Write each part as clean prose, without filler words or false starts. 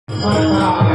Hallelujah.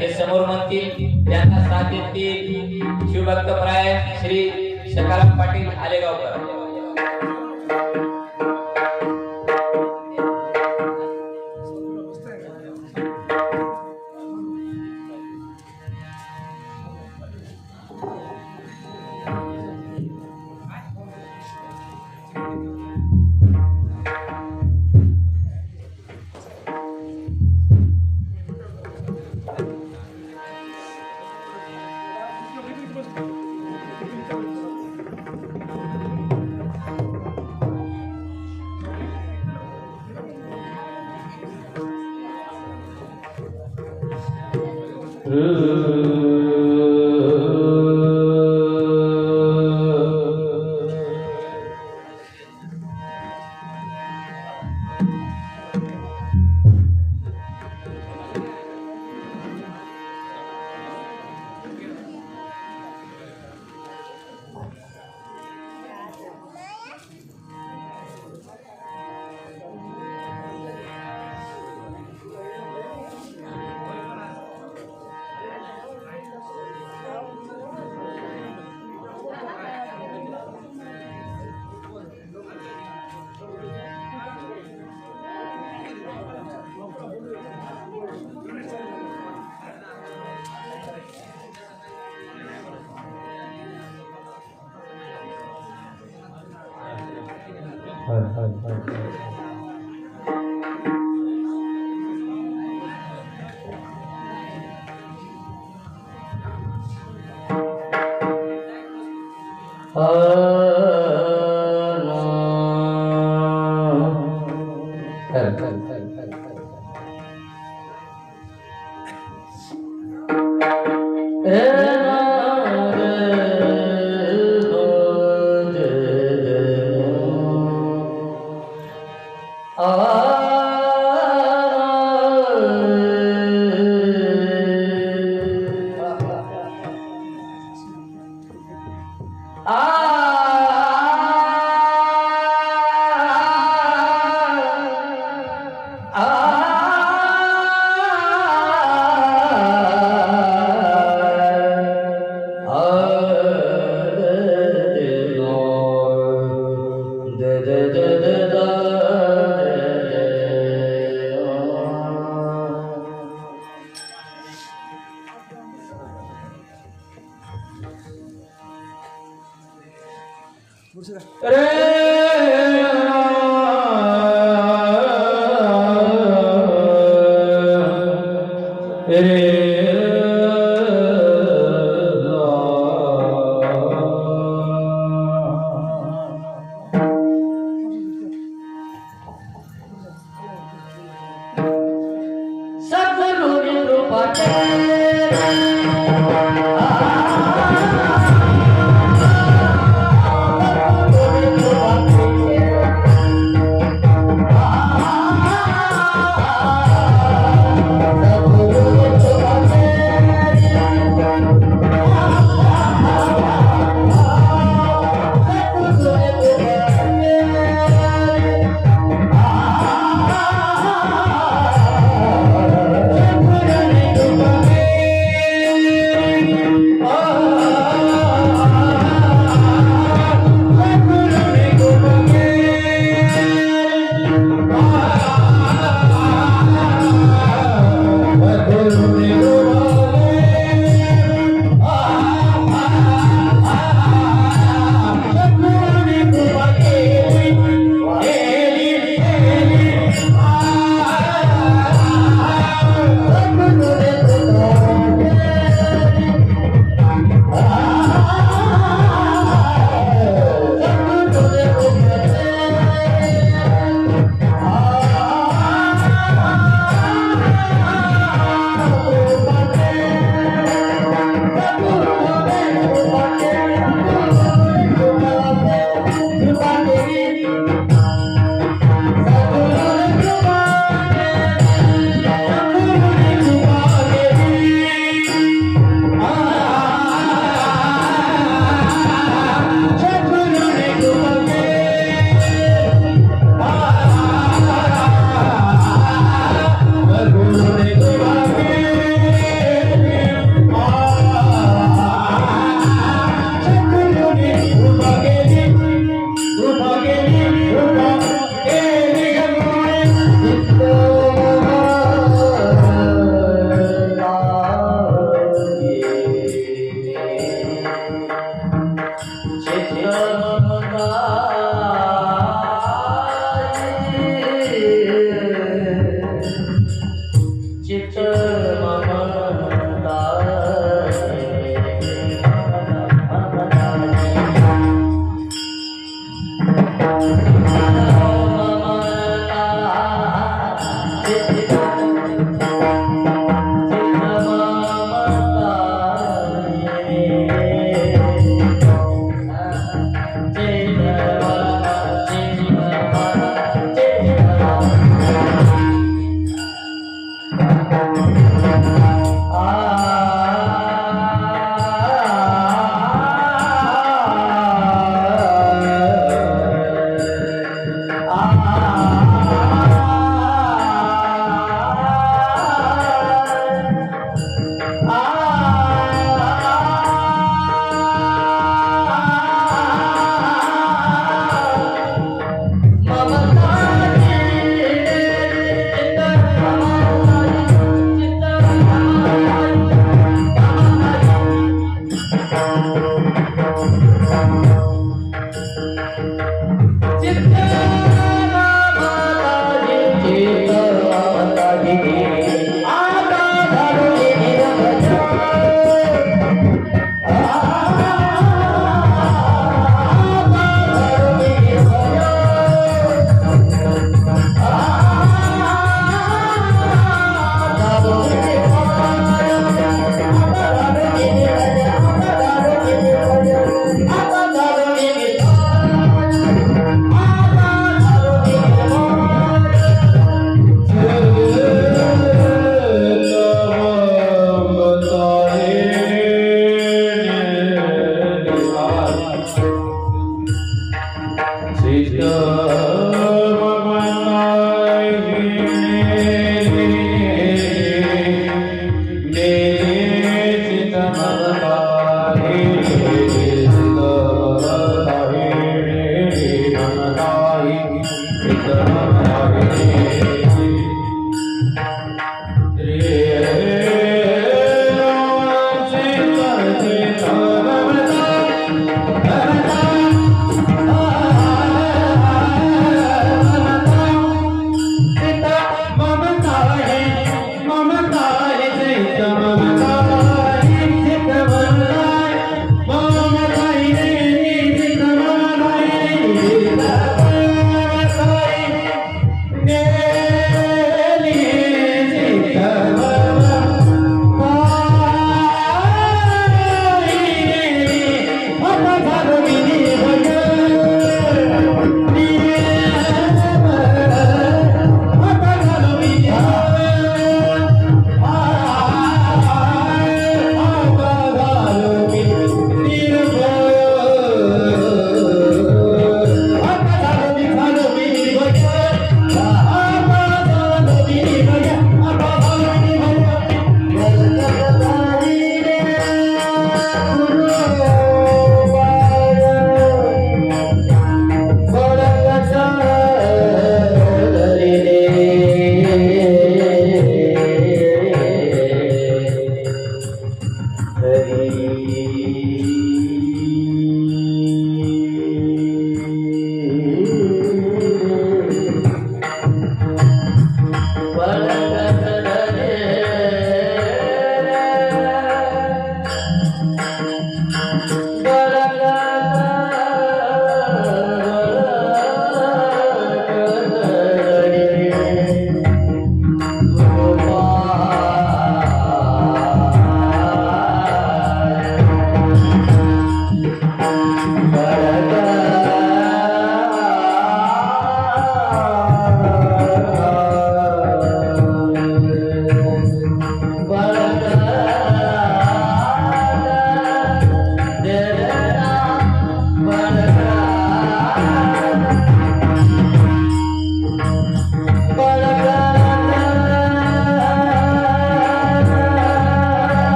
हे समोर म्हणतील, त्यांना साथ देतील शिवभक्तप्राय श्री सकाराम पाटील आलेगावकर.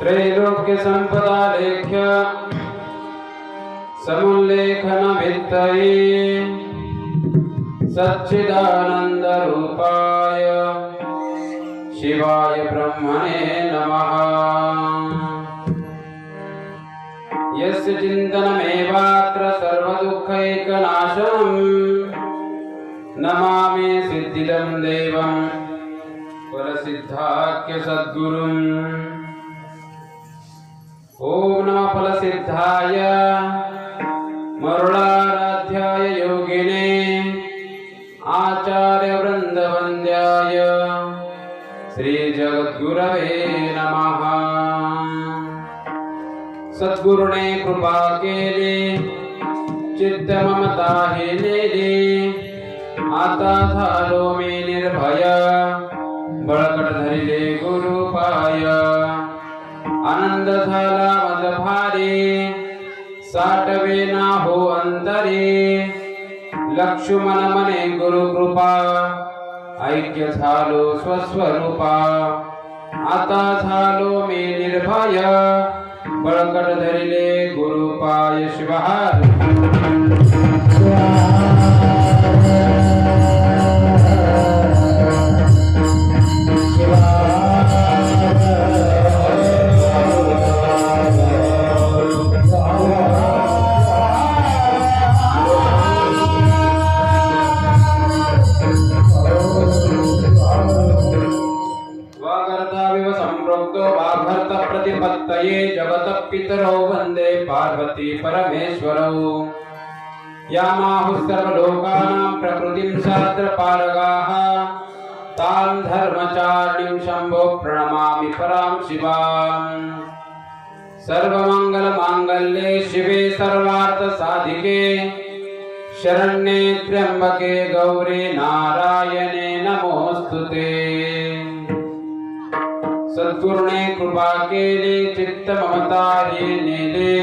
त्रैलोक्य संपदा लेख्य समुल्लेखन भित्तये सच्चिदानंद रूपाय शिवाय ब्रह्मणे नमः। यस्य चिन्तनमेवात्र सर्वदुःखैकनाशनम् नमामि सिद्धिदं देवं फलसिद्धाख्य सद्गुरुम्। ओम नमः फलसिद्धाय मरुडाराध्याय योगिने आचार्य वृंदवन्द्याय श्री जगद्गुरवे नमः। सद्गुरुने कृपा केली चित्त ममता हे नेली आता झालो मी निर्भय बळकट धरिले गुरुपाय। आनंद झाला मज भारी साठवे ना हो अंतरे लक्ष्मण मने गुरु कृपा ऐक्य झालो स्वस्वरूपा। आता झालो मी निर्भय बळकट धरिले गुरुपाय शिवहार। जगत पितरौ वंदे पार्वती परमेश्वरौ। यामाहुः सर्वलोकानां प्रकृतिं शास्त्रपारगाः तां धर्मचारिणीं शम्भो प्रणमामि परां शिवाम्। सर्वमङ्गलमाङ्गल्ये शिवे सर्वार्थसाधिके शरण्ये त्र्यम्बके गौरी नारायणे नमोस्तुते। सद्गुरुने कृपा केली चित्त ममता हे नेले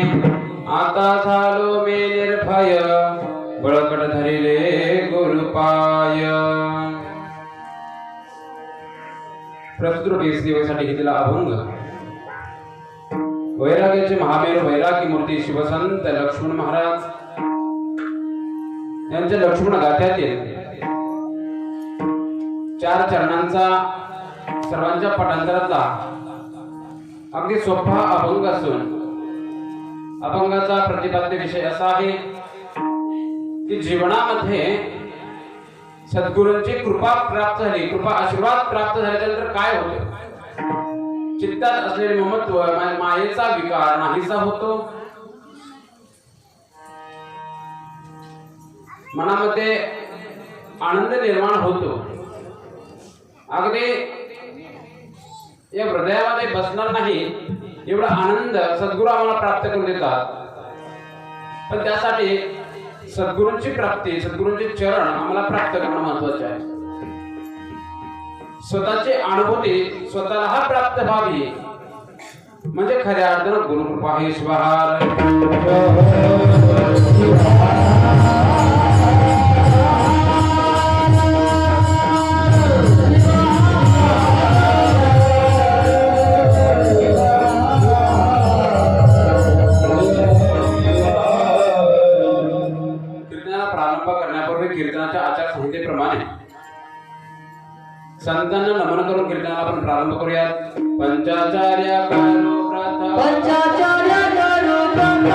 आता झालो मी निर्भय बळकट धरिले गुरुपाय। प्रस्तुत सेवेसाठी घेतलेला अभंग वैराग्याचे महामेरू वैरागी मूर्ती शिवसंत लक्ष्मण महाराज यांच्या लक्ष्मण गाथ्यातील 4 चरणांचा सर्वांच्या पटांतरातला अगदी सोपा अभंग असून अभंगाचा प्रतिपाद्य विषय असा आहे की जीवनामध्ये सद्गुरूंची कृपा प्राप्त झाली, कृपा आशीर्वाद प्राप्त झाल्यानंतर काय होते। चित्तात असलेले ममत्व मायेचा विकार नाहीसा होतो, मनामध्ये आनंद निर्माण होतो। अगदी या हृदयामध्ये बसणार नाही एवढा आनंद सद्गुरू आम्हाला प्राप्त करून देतात। पण त्यासाठी सद्गुरूंची प्राप्ती, सद्गुरूंचे चरण आम्हाला प्राप्त करणं महत्त्वाचे आहे। स्वतःची अनुभूती स्वतःला प्राप्त व्हावी म्हणजे खऱ्या अर्थानं गुरुकृपा हे शिवहार। कीर्तनाच्या आचारसंहितेप्रमाणे संतांना नमन करून कीर्तनाला आपण प्रारंभ करूयात। पंचाचार्य करो प्रथम पंचाचार्य करो प्रथम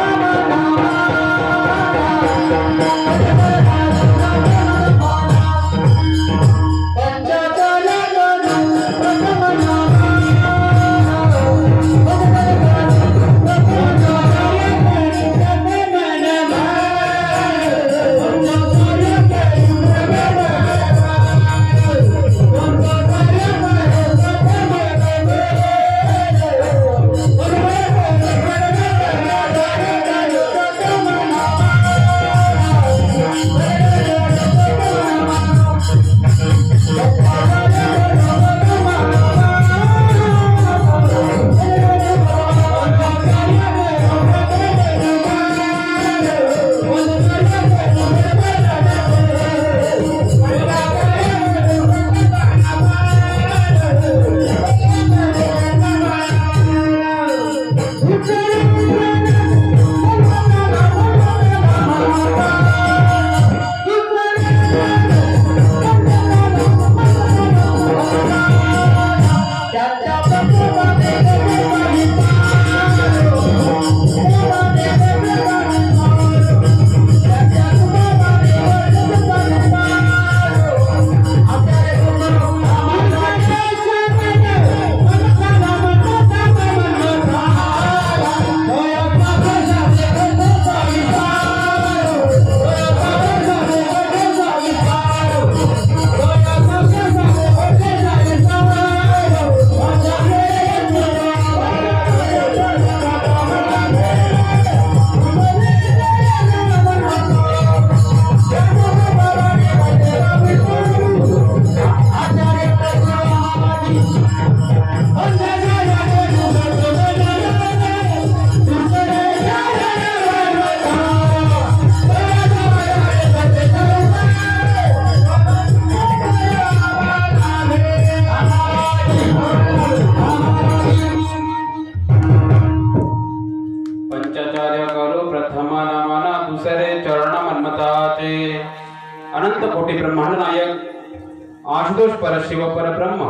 शिव परब्रह्म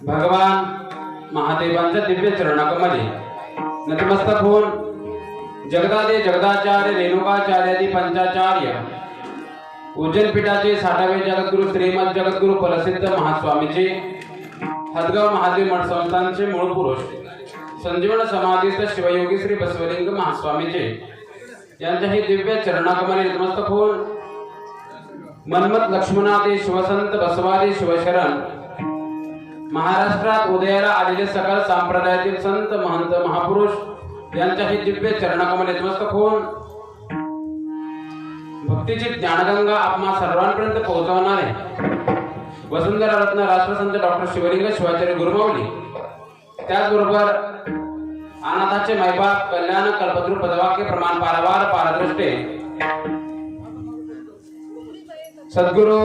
भगवान महादेवांच्या दिव्य चरणाकमली नतमस्तक होऊन जगदादे जगदाचार्य रेणुकाचार्यादी पंचाचार्य उज्जैन पीठाचे 60वे जगद्गुरु श्रीमद जगद्गुरु प्रसिद्ध महास्वामीचे हदगाव महादेव मठ संस्थानचे मूळ पुरुष संजीवन समाधीस्थ शिवयोगी श्री बसवलिंग महास्वामीचे यांच्याही दिव्य चरणाकमली नतमस्तक होऊन मनमत लक्ष्मणादे शिवसंत बसवादी शिवशरण महाराष्ट्रात उदयाला आलेले सकल संप्रदायातील संत महंत महापुरुष यांच्याही दिव्य चरणाकमली नतमस्तक होऊन भक्तीची ज्ञानगंगा आपणा सर्वांपर्यंत पोहोचवणारे वसुंधरा रत्न राष्ट्रसंत डॉक्टर शिवलिंग शिवाचार्य गुरुमाऊली त्याचबरोबर अनाथाचे मैबाप कल्याण कल्पतरू पदवाक्य प्रमाण पारावार पारदृष्टे सद्गुरु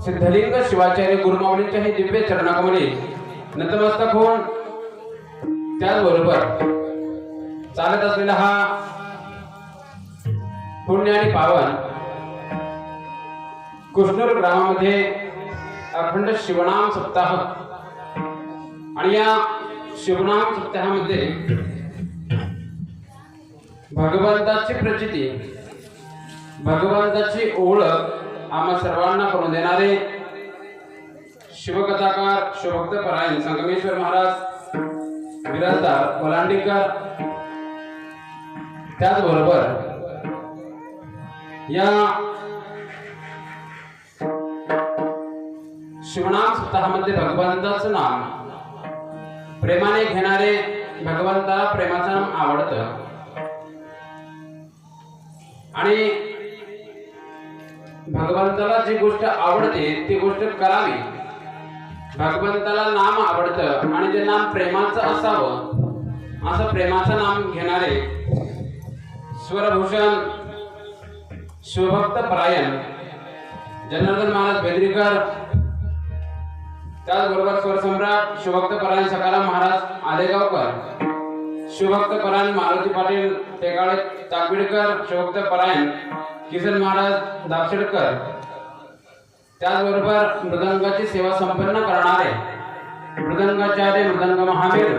सिद्धलिंग शिवाचार्य गुरुमाऊलींच्याही दिव्य चरणाकमली नतमस्तक होऊन त्याचबरोबर चालत असलेला हा पुण्य आणि पावन कुष्णूर ग्रामामध्ये अखंड शिवनाम सप्ताह आणि या शिवनाम सप्ताहामध्ये भगवंताची प्रचिती भगवंताची ओळख आम्हा सर्वांना करून देणारे शिवकथाकार शिवभक्त परायण संगमेश्वर महाराज विराजदार कोलांडीकर त्याचबरोबर या शिवनाम सप्ताहामध्ये भगवंताचं नाम प्रेमाने घेणारे भगवंताला प्रेमाचं नाम आवडतं आणि भगवंताला जी गोष्ट आवडते ती गोष्ट करावी भगवंताला नाम आवडतं आणि ते नाम प्रेमाचं असावं असं प्रेमाचं नाम घेणारे स्वरभूषण शिवभक्त परायण जनार्दन महाराज बेदरीकर त्याचबरोबर स्वरसम्राट शिवभक्त परायण सकाराम महाराज आलेगावकर शिवभक्त परायण मारुती पाटील टेकाळे ताकविडकर शिवभक्त परायण किसन महाराज दाक्षेडकर त्याचबरोबर मृदंगाची सेवा संपन्न करणारे मृदंगाचार्य मृदंग महावीर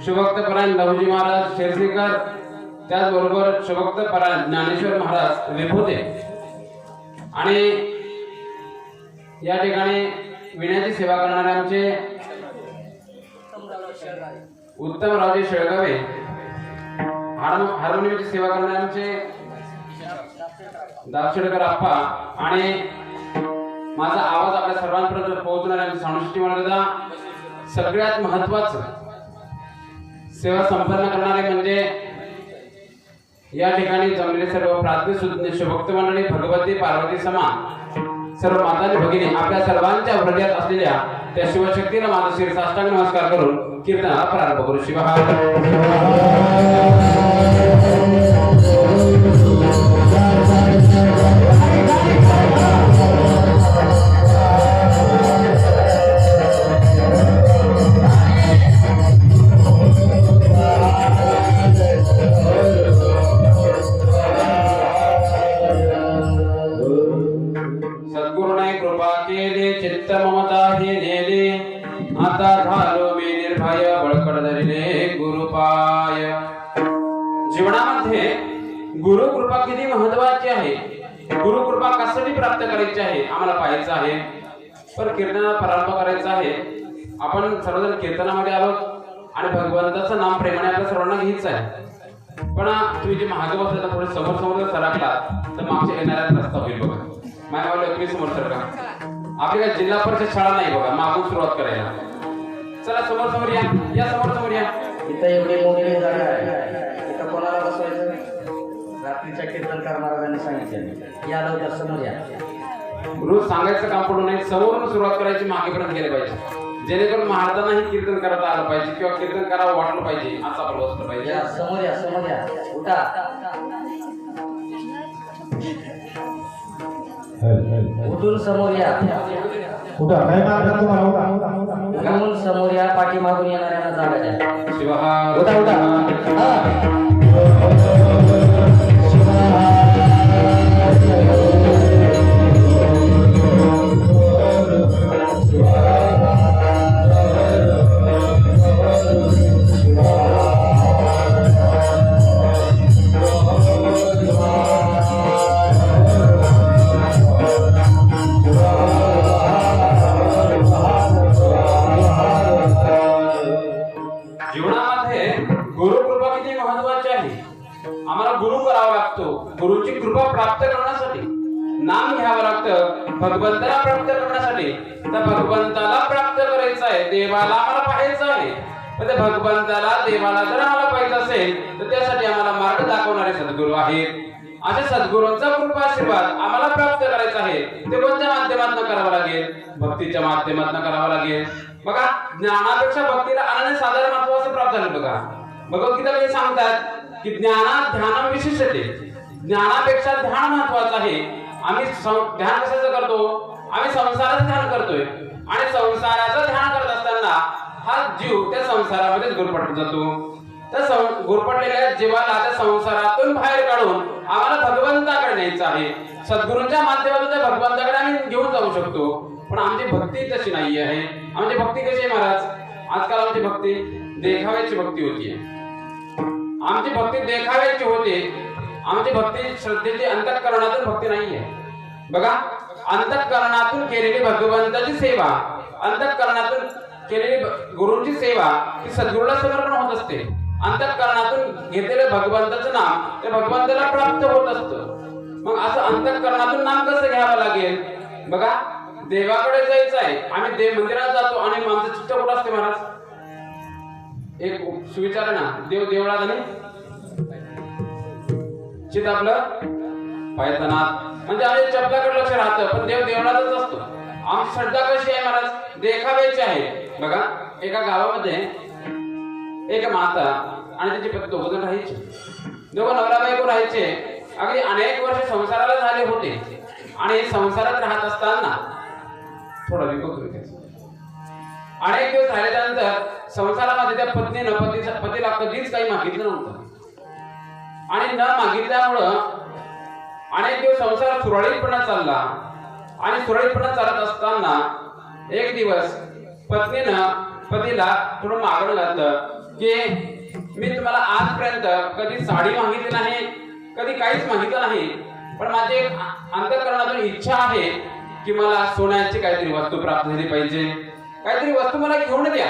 शिवभक्त परायण लहुजी महाराज शेरसीकर त्याचबरोबर शिवभक्त परायण ज्ञानेश्वर महाराज विभूते आणि या ठिकाणी विण्याची सेवा करणारे आमचे उत्तमरावजी शेळगावे हार्मोनियमची सेवा करणारे आमचे दाक्षेडकर आप्पा आणि माझा आवाज आपल्या सर्वांपर्यंत पोहोचणारे आमचे सानुष्टी महाराजा सगळ्यात महत्वाचं सेवा संपन्न करणारे म्हणजे या ठिकाणी जमलेले सर्व प्रार्थना सुज्ञ शिवभक्त मंडळी भगवती पार्वती समान सर्व मातांनी भगिनी आपल्या सर्वांच्या हृदयात असलेल्या त्या शिवशक्तीला माझा शिरसाष्टांग नमस्कार करून कीर्तनाला प्रारंभ करू. सद्गुरुने कृपा केले चित्त ममता हे नेले आता झालो मी निर्भय बळकट धरिले गुरुपाय. जीवनामध्ये गुरुकृपा किती महत्वाची आहे गुरुकृपा कशासाठी प्राप्त करायची आहे आम्हाला पाहायचं आहे. पण कीर्तनाला प्रारंभ करायचा आहे. आपण सर्वजण कीर्तनामध्ये आलो आणि भगवंताचं नाम प्रेमाने आपल्या सर्वांना घ्यायचं आहे. पण तुम्ही जे महाग बसले तर थोडे समोर समोर सरकला तर मागच्या येणाऱ्या रस्ता होईल बघा. माझ्या वाले तुम्ही समोर सरका. आपली काय जिल्हा परिषद शाळा नाही बघा मागून सुरुवात करायला. चला समोर समोर या या समोर समोर या. इथं एवढी मोठी जागा आहे इथं कोणाला बसवायचं रात्रीच्या कीर्तनकार महाराजांनी सांगितलं या लवकर समोर या. रोज सांगायचं काम पडू नये समोरून सुरुवात करायची मागेपर्यंत गेले पाहिजे जेणेकरून महाराजांनाही कीर्तन करता आलं पाहिजे किंवा कीर्तन करावं वाटलं पाहिजे असं आपण बसलं पाहिजे. या समोर या उठा उठून समोर या उठून समोर या पाठीमागून येणाऱ्यांना जागा द्या. शिवहा उठा उठा गुरुची कृपा प्राप्त करण्यासाठी नाम घ्यावं लागतं भगवंताला प्राप्त करण्यासाठी. तर भगवंताला प्राप्त करायचं आहे, देवाला आम्हाला पाहायचं आहे. तर त्या भगवंताला देवाला जर आम्हाला पाहिजे असेल तर त्यासाठी आम्हाला मार्ग दाखवणारे सद्गुरू आहेत. अशा सद्गुरूंचा कृपा आशीर्वाद आम्हाला प्राप्त करायचा आहे. ते कोणत्या माध्यमातून करावं लागेल? भक्तीच्या माध्यमातून करावं लागेल. बघा, ज्ञानापेक्षा भक्तीला अनन्य साधारण महत्व असं प्राप्त झालं. बघा, भगवद्गीता सांगतात की ज्ञानात ध्यान विशिष्टते. ज्ञानापेक्षा ध्यान महत्वाचं आहे. आम्ही ध्यान कशाचं करतो? आम्ही संसाराचं ध्यान करतोय आणि संसाराचं ध्यान करत असताना हा जीव त्या संसारामध्येच गुरफटत जातो. तर गुरफटलेल्या जीवाला त्या संसारातून बाहेर काढून आम्हाला भगवंताकडे न्यायचं आहे. सद्गुरूंच्या माध्यमातून त्या भगवंताकडे आम्ही घेऊन जाऊ शकतो. पण आमची भक्ती तशी नाही आहे. आमची भक्ती कशी आहे महाराज? आजकाल आमची भक्ती देखाव्याची भक्ती होतीये. आमची भक्ती देखाव्याची होते. आमची भक्ती श्रद्धेची अंतःकरणातून भक्ती नाहीये. बघा, अंतःकरणातून केलेली भगवंताची सेवा, अंतःकरणातून केलेली गुरूंची सेवा ही सद्गुरूला समर्पण होत असते. अंतःकरणातून घेतलेलं भगवंताचं नाम त्या भगवंताला प्राप्त होत असतं. मग असं अंतःकरणातून नाम कसं घ्यावं लागेल? बघा, देवाकडे जायचं आहे. आम्ही देव मंदिरात जातो आणि आमचं चित्त कुठं असते महाराज? एक सुविचार ना, देव देवळात आणि चित्त आपलं पायथनात. म्हणजे आम्ही चपलाकडे लक्ष राहतं पण देव देवळातच असतो. आमची श्रद्धा कशी आहे महाराज? देखाव्याची आहे. बघा, एका गावामध्ये एक माता आणि त्याचे पती दोघं राहायचे. दोघं नवरा बायको राहायचे. अगदी अनेक वर्ष संसाराला झाले होते आणि संसारात राहत असताना थोडा विकोप अनेक दिवस राहिल्यानंतर संसारामध्ये त्या पत्नीनं पतीला कधीच काही मागितलं नव्हतं आणि न मागितल्यामुळं अनेक दिवस संसार सुरळीतपणे चालला. आणि सुरळीतपणे चालत असताना एक दिवस पत्नीनं पतीला थोडं मागणं घातलं की मी तुम्हाला आजपर्यंत कधी साडी मागितली नाही, कधी काहीच मागितलं नाही, पण माझी अंतःकरणातून इच्छा आहे की मला सोन्याची काहीतरी वस्तू प्राप्त झाली पाहिजे. काहीतरी वस्तू मला घेऊन द्या.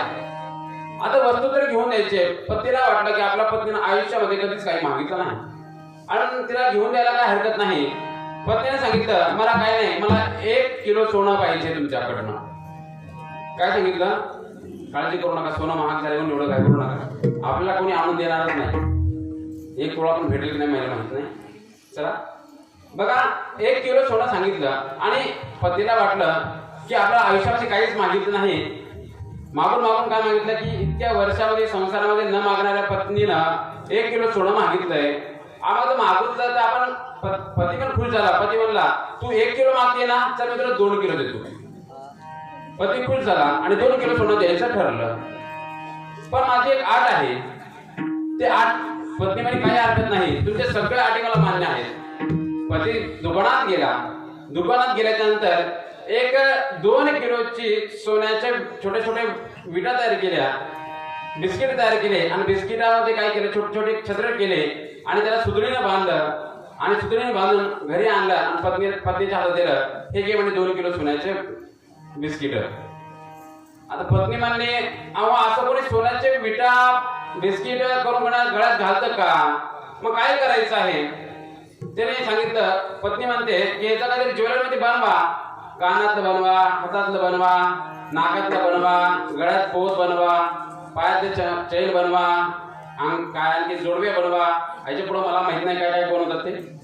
आता वस्तू तरी घेऊन द्यायचे. पतीला वाटलं की आपल्या पत्नीनं आयुष्यामध्ये कधीच काही मागितलं नाही आणि तिला घेऊन द्यायला काय हरकत नाही. पत्नीने सांगितलं, मला काय नाही, मला 1 किलो सोनं पाहिजे तुमच्याकडनं. काय सांगितलं? काळजी करू नका, सोनं महाग झाले म्हणून एवढं काय करू नका. आपल्याला कोणी आणून देणारच नाही. 1 तोळा पण भेटेल की नाही मला माहित नाही. चला, बघा, 1 किलो सोनं सांगितलं आणि पतीला वाटलं की आपल्या आयुष्यामध्ये काहीच मागितलं नाही. मागून मागून काय मागितलं की इतक्या वर्षामध्ये संसारामध्ये न मागणाऱ्या पत्नीनं 1 किलो सोनं मागितलंय. आम्हाला मागून तर आपण पती पण खुश झाला. पती म्हणला, तू 1 किलो मागते ना, तर मी तुला 2 किलो देतो. पती खुश झाला आणि 2 किलो सोनं द्यायचं ठरलं. पण माझी एक अट आहे. ते अट पत्नी म्हणे काही हरकत नाही, तुमचे सगळे अटी मला मान्य आहेत. पती दुकानात गेला. दुकानात गेल्याच्या नंतर 1-2 किलोची सोन्याच्या छोट्या छोट्या विटा तयार केल्या, बिस्किट तयार केले आणि बिस्किटामध्ये काय केलं, छोटे छोटे छत्र केले आणि त्याला सुतळीने बांधलं आणि सुतळीने बांधून घरी आणलं आणि पत्नीच्या हातात दिलं. हे घे म्हणजे 2 किलो सोन्याचे बिस्किट. आता पत्नी म्हणली, अहो असं कोणी सोन्याचे विटा बिस्किट करून गळ्यात घालतं का? मग काय करायचं आहे? त्याने सांगितलं. पत्नी म्हणते की याचा काहीतरी ज्वेलरीमध्ये बनवा. कानातलं बनवा, हातातलं बनवा, नाकातलं बनवा, गळ्यात पोत बनवा, पायातले चैन बनवा, काय आणखी जोडवे बनवा. याच्या पुढे मला माहित नाही काय काय बनवतात ते.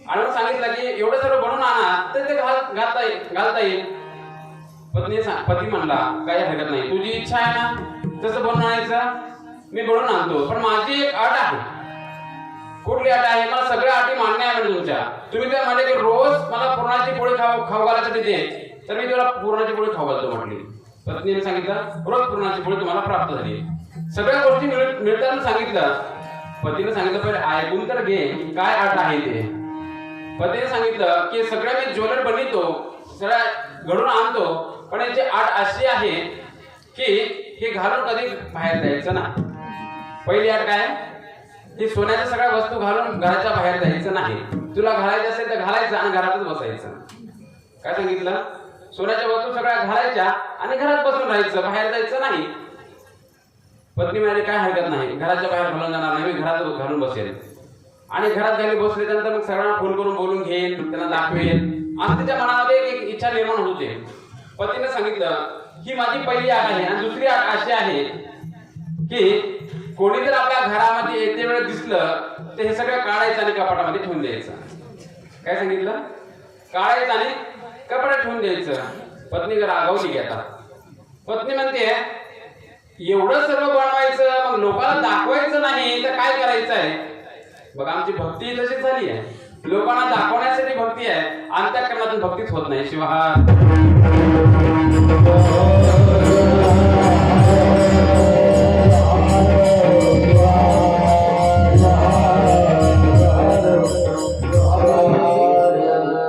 आणि सांगितलं की एवढं सर्व बनवून आणा तर ते घालता येईल. पती म्हणला, काही हरकत नाही, तुझी इच्छा आहे ना तसं बनवून आणायचं, मी बनवून आणतो. पण माझी एक अट आहे. कुठली अट आहे? मला सगळ्या अटी मान्य आहे म्हणजे तुमच्या. तुम्ही तर म्हणले की रोज मला पुरणाची पोळी खाऊ घालायसाठी दे, तर मी तुला पुरणाची पोळी खाऊ घालतो म्हटली. पत्नीने सांगितलं, रोज पुरणाची पोळी तुम्हाला प्राप्त झाली. सगळ्या गोष्टी मिळताना सांगितलं. पतीने सांगितलं, पहिले ऐकून तर घे काय अट आहे ते. पतीने सांगितलं की सगळ्या मी ज्वेलर बनवतो, सगळ्या घडून आणतो, पण याची अट अशी आहे की हे घालून कधी बाहेर जायचं ना. पहिली अट काय? की सोन्याच्या सगळ्या वस्तू घालून घराच्या बाहेर जायचं नाही. तुला घालायचं असेल तर घालायचं आणि घरातच बसायचं. काय सांगितलं? सोन्याच्या वस्तू सगळ्या घालायच्या आणि घरात बसून राहायचं, बाहेर जायचं नाही. पत्नी म्हणाली, काय हरकत नाही, घराच्या बाहेर घालून जाणार नाही, मी घरात घालून बसेल. आणि घरात घरी बसल्यानंतर मग सगळ्यांना फोन करून बोलून घेईन, त्यांना दाखवेन, असं तिच्या मनामध्ये एक इच्छा निर्माण होते. पतीने सांगितलं ही माझी पहिली आग आहे आणि दुसरी आग अशी आहे की कोणी जर आपल्या घरामध्ये येते वेळ दिसलं तर हे सगळं काढायचं आणि कपाटामध्ये ठेवून द्यायचं. काय सांगितलं? काढायचं आणि कपाटात ठेवून द्यायचं. पत्नी रागावली की आता पत्नी म्हणते एवढं सर्व बनवायचं मग लोकांना दाखवायचं नाही तर काय करायचं आहे? बघा आमची भक्ती तशीच झाली आहे. लोकांना दाखवण्यासाठी भक्ती आहे, अंतःकरणातून भक्तीच होत नाही. शिवाय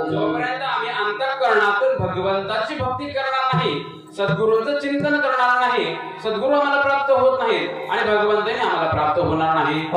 जोपर्यंत आम्ही अंतःकरणातून भगवंताची भक्ती करणार नाही, सद्गुरूंचं चिंतन करणार नाही, सद्गुरू आम्हाला प्राप्त होत नाही आणि भगवंताने आम्हाला प्राप्त होणार नाही.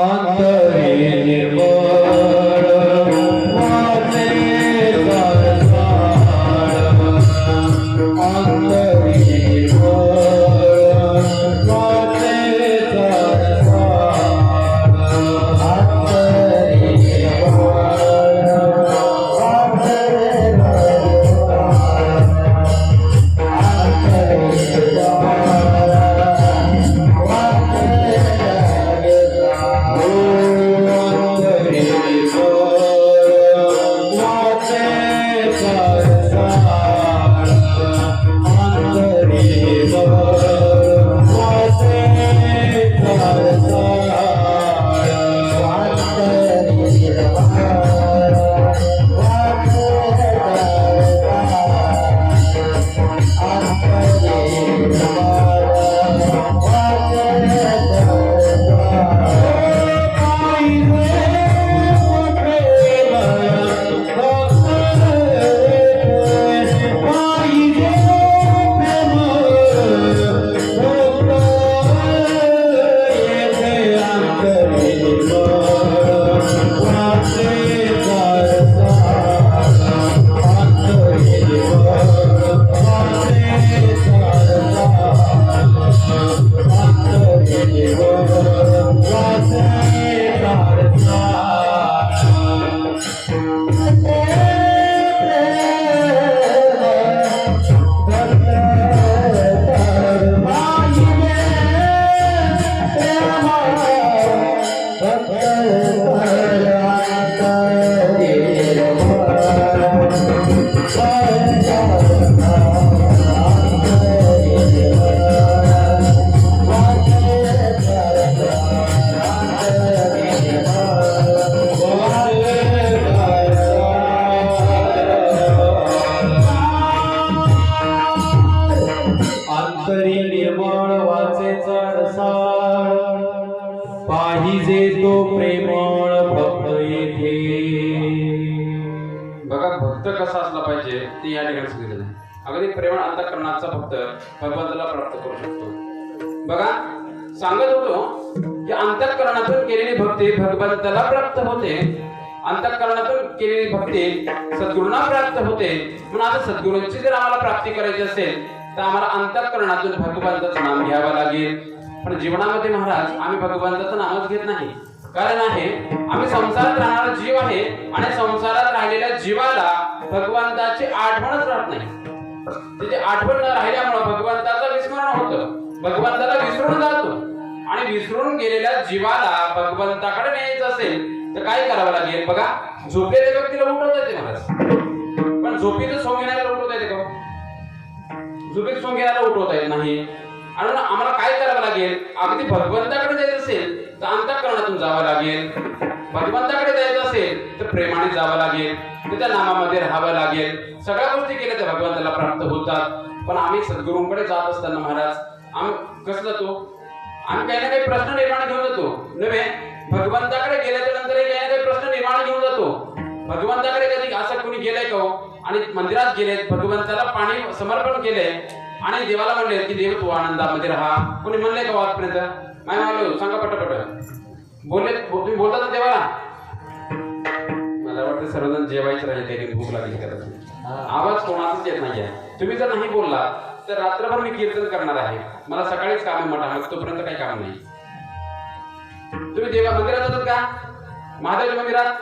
पाहिजे तो प्रेमळ भक्त येथे. बघा भक्त कसा असला पाहिजे ते या ठिकाणी सांगितलं आहे. अगदी प्रेमळ अंतःकरणाचा भक्त भगवंताला प्राप्त करू शकतो. बघा सांगत होतो की अंतःकरणातून केलेली भक्ती भगवंताला प्राप्त होते, अंतःकरणातून केलेली भक्ती सद्गुरूंना प्राप्त होते. म्हणून आता सद्गुरूंची जर आम्हाला प्राप्ती करायची असेल तर आम्हाला अंतःकरणातून भगवंताचं नाम घ्यावं लागेल. पण जीवनामध्ये महाराज आम्ही भगवंताचं नामच घेत नाही. कारण आहे आम्ही संसारात राहणारा जीव आहे आणि संसारात राहिलेल्या जीवाला भगवंताची आठवणच राहत नाही. त्याची आठवण न राहिल्यामुळे भगवंताचं विस्मरण होतं, भगवंताला विसरून जातो. आणि विसरून गेलेल्या जीवाला भगवंताकडे न्यायचं असेल तर काय करावं लागेल? बघा झोपलेल्या व्यक्तीला उठवता येते महाराज, पण झोपीतच सोंग घेण्याला उठवता येते का? झोपीत सोंग घेण्याला उठवता येत नाही. आणि आम्हाला काय करावं लागेल? अगदी भगवंताकडे जायचं असेल तर अंतःकरणातून जावं लागेल, भगवंताकडे जायचं असेल तर प्रेमाने जावं लागेल, त्याच्या नामामध्ये राहावं लागेल. सगळ्या गोष्टी केल्या तर भगवंताला प्राप्त होतात. पण आम्ही सद्गुरूंकडे जात असताना महाराज आम्ही कसं जातो? आम्ही काही ना काही प्रश्न निर्माण घेऊन जातो नव्हे. भगवंताकडे गेल्याच्या नंतर काही ना काही प्रश्न निर्माण घेऊन जातो. भगवंताकडे कधी असं कोणी गेलंय का? आणि मंदिरात गेले, भगवंताला पाणी समर्पण केले आणि देवाला म्हणले की देव तू आनंदामध्ये राहा. कोणी म्हणले का आजपर्यंत? नाही म्हणलो. सांगा पटपट बोलले. तुम्ही बोलता ना देवाला? मला वाटतं सर्वजण जेवायचं राहिले, काही भूक लागली करत. आवाज कोणाचाच येत नाहीये. तुम्ही जर नाही बोलला तर रात्रभर मी कीर्तन करणार आहे. मला सकाळीच काम आहे मठामध्ये, तोपर्यंत काही काम नाही. तुम्ही देवा मंदिरात जातात का? महादेवाच्या मंदिरात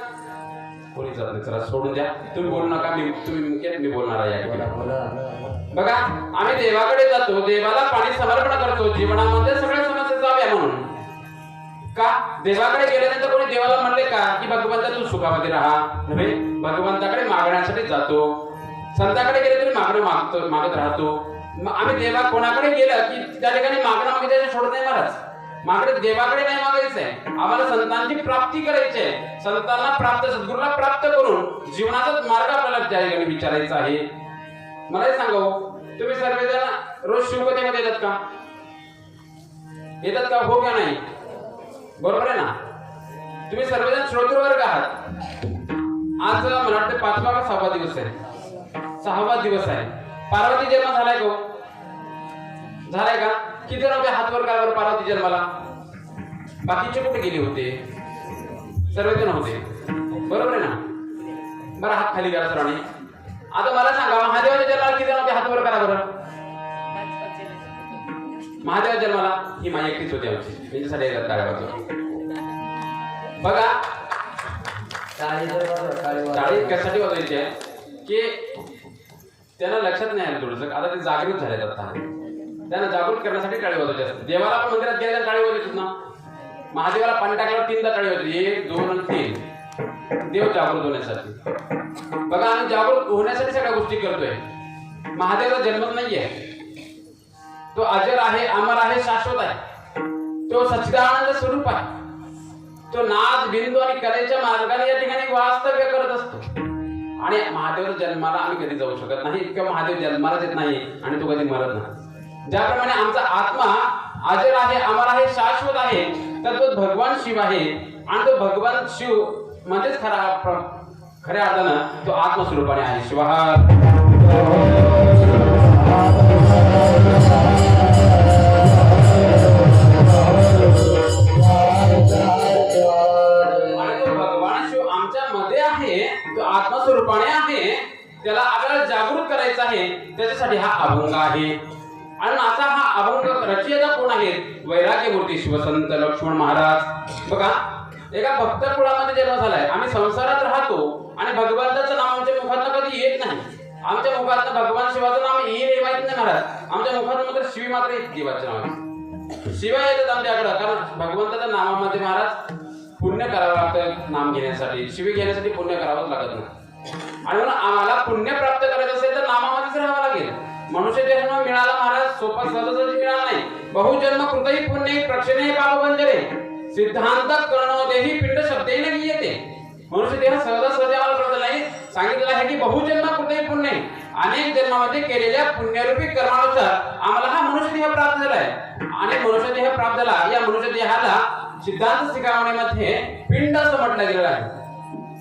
कोणी जात नाही, चला सोडून द्या, तुम्ही बोलू नका, तुम्ही मुख्य, मी बोलणार आहे या ठिकाणी. बघा, आम्ही देवाकडे जातो, देवाला पाणी समर्पण करतो जीवनामध्ये सगळ्या समस्या जाव्या म्हणून. का देवाकडे गेल्यानंतर कोणी देवाला म्हणले का की भगवंता तू सुखामध्ये राहा? नव्हे, भगवंताकडे मागण्यासाठी जातो. संताकडे गेले तरी मागत राहतो. आम्ही देवा कोणाकडे गेलं की त्या ठिकाणी मागणं मागितलं सोडत नाही महाराज. मागणे देवाकडे नाही मागायचंय, आम्हाला संतांची प्राप्ती करायची आहे. संतांना प्राप्त, सद्गुरूला प्राप्त करून जीवनाचा मार्ग आपल्याला त्या ठिकाणी विचारायचा आहे. मला सांगा, तुम्ही सर्वजण रोज शिवकथेमध्ये येतात का? येतात का? हो का नाही? बरोबर आहे ना? तुम्ही सर्वजण श्रोतृवर्ग आहात. आज मला वाटतं 5वा का 6वा दिवस आहे, 6वा दिवस आहे. पार्वती जन्म झालाय का? झालाय का? किती जण होते हातवर का बरं पार्वती जन्माला? बाकीचे कुठे गेले होते? सर्वजण होते, बरोबर आहे ना? बरं, हात खाली करा सर्वांनी. आता मला सांगा, महादेवाच्या जन्माला किती जण होते हातवर करा बरं? महादेव जन्माला ही माई एकटीच होती आमची, त्यांच्यासाठी बघा. टाळी कशासाठी वाजवायची आहे की त्यांना लक्षात नाही आलं थोडंसं. आता ते जागृत झाले, आता त्यांना जागृत करण्यासाठी टाळी वाजवायची असते. देवाला आपण मंदिरात गेल्यावर टाळी वाजवतात ना. महादेवाला पाणी टाकल्यावर 3दा टाळी वाजवली, 1, 2 आणि 3. देव जागृत होण्यासाठी. बघा, आम्ही जागृत होण्यासाठी सगळ्या गोष्टी करतोय. महादेवाचा जन्मच नाहीये, तो अजर आहे, अमर आहे, शाश्वत आहे. तो सच्चिदानंद स्वरूप आहे. तो नाद, बिंदू आणि कलेच्या मार्गाने या ठिकाणी वास्तव्य करत असतो. आणि महादेवाच्या जन्माला आम्ही कधी जाऊ शकत नाही, किंवा महादेव जन्मालाच येत नाही आणि तो कधी मरत नाही. ज्याप्रमाणे आमचा आत्मा अजर आहे, अमर आहे, शाश्वत आहे, तर तो भगवान शिव आहे. आणि तो भगवान शिव म्हणजेच खऱ्या अर्थानं तो आत्मस्वरूपाने आहे. शिवहा आत्मस्वरूपाने आहे, त्याला आपल्याला जागृत करायचं आहे. त्याच्यासाठी हा अभंग आहे. आणि असा हा अभंग रचयिता कोण आहेत? वैराग्यमूर्ती शिवसंत लक्ष्मण महाराज. बघा, एका भक्त कुळामध्ये जन्म झालाय. आम्ही संसारात राहतो आणि भगवंताचं नाव आमच्या मुखातनं कधी येत नाही. आमच्या मुखातनं भगवान शिवाचं नाम येईल माहित नाही महाराज. आमच्या मुखातून मात्र शिव मात्र येत, देवाच्या नावाने शिवाय येतात आमच्याकडं. कारण भगवंताच्या नामामध्ये महाराज पुण्य करावं लागतं. नाम घेण्यासाठी, शिवी घेण्यासाठी पुण्य करावंच लागत नाही. आणि म्हणून आम्हाला पुण्य प्राप्त करायचं असेल तर नामामध्येच राहावं लागेल. मनुष्य जन्म मिळाला महाराज सोपा सहजासहजी मिळाला नाही. बहुजन्म कृतही पुण्य प्रक्षणे पापबंजरे सिद्धांत करणो देही पिंड शब्देने गीयते. मनुष्य देह सहजासहजी आम्हाला प्राप्त नाही. सांगितलेलं आहे की बहुजन्म कृतही पुण्य, अनेक जन्मामध्ये केलेल्या पुण्यरूपी कर्मानुसार आम्हाला हा मनुष्य देह प्राप्त झालाय. आणि मनुष्य देह प्राप्त झाला, या मनुष्य देहाला सिद्धांत शिकवण्यामध्ये पिंड असं म्हटलं गेलेलं आहे.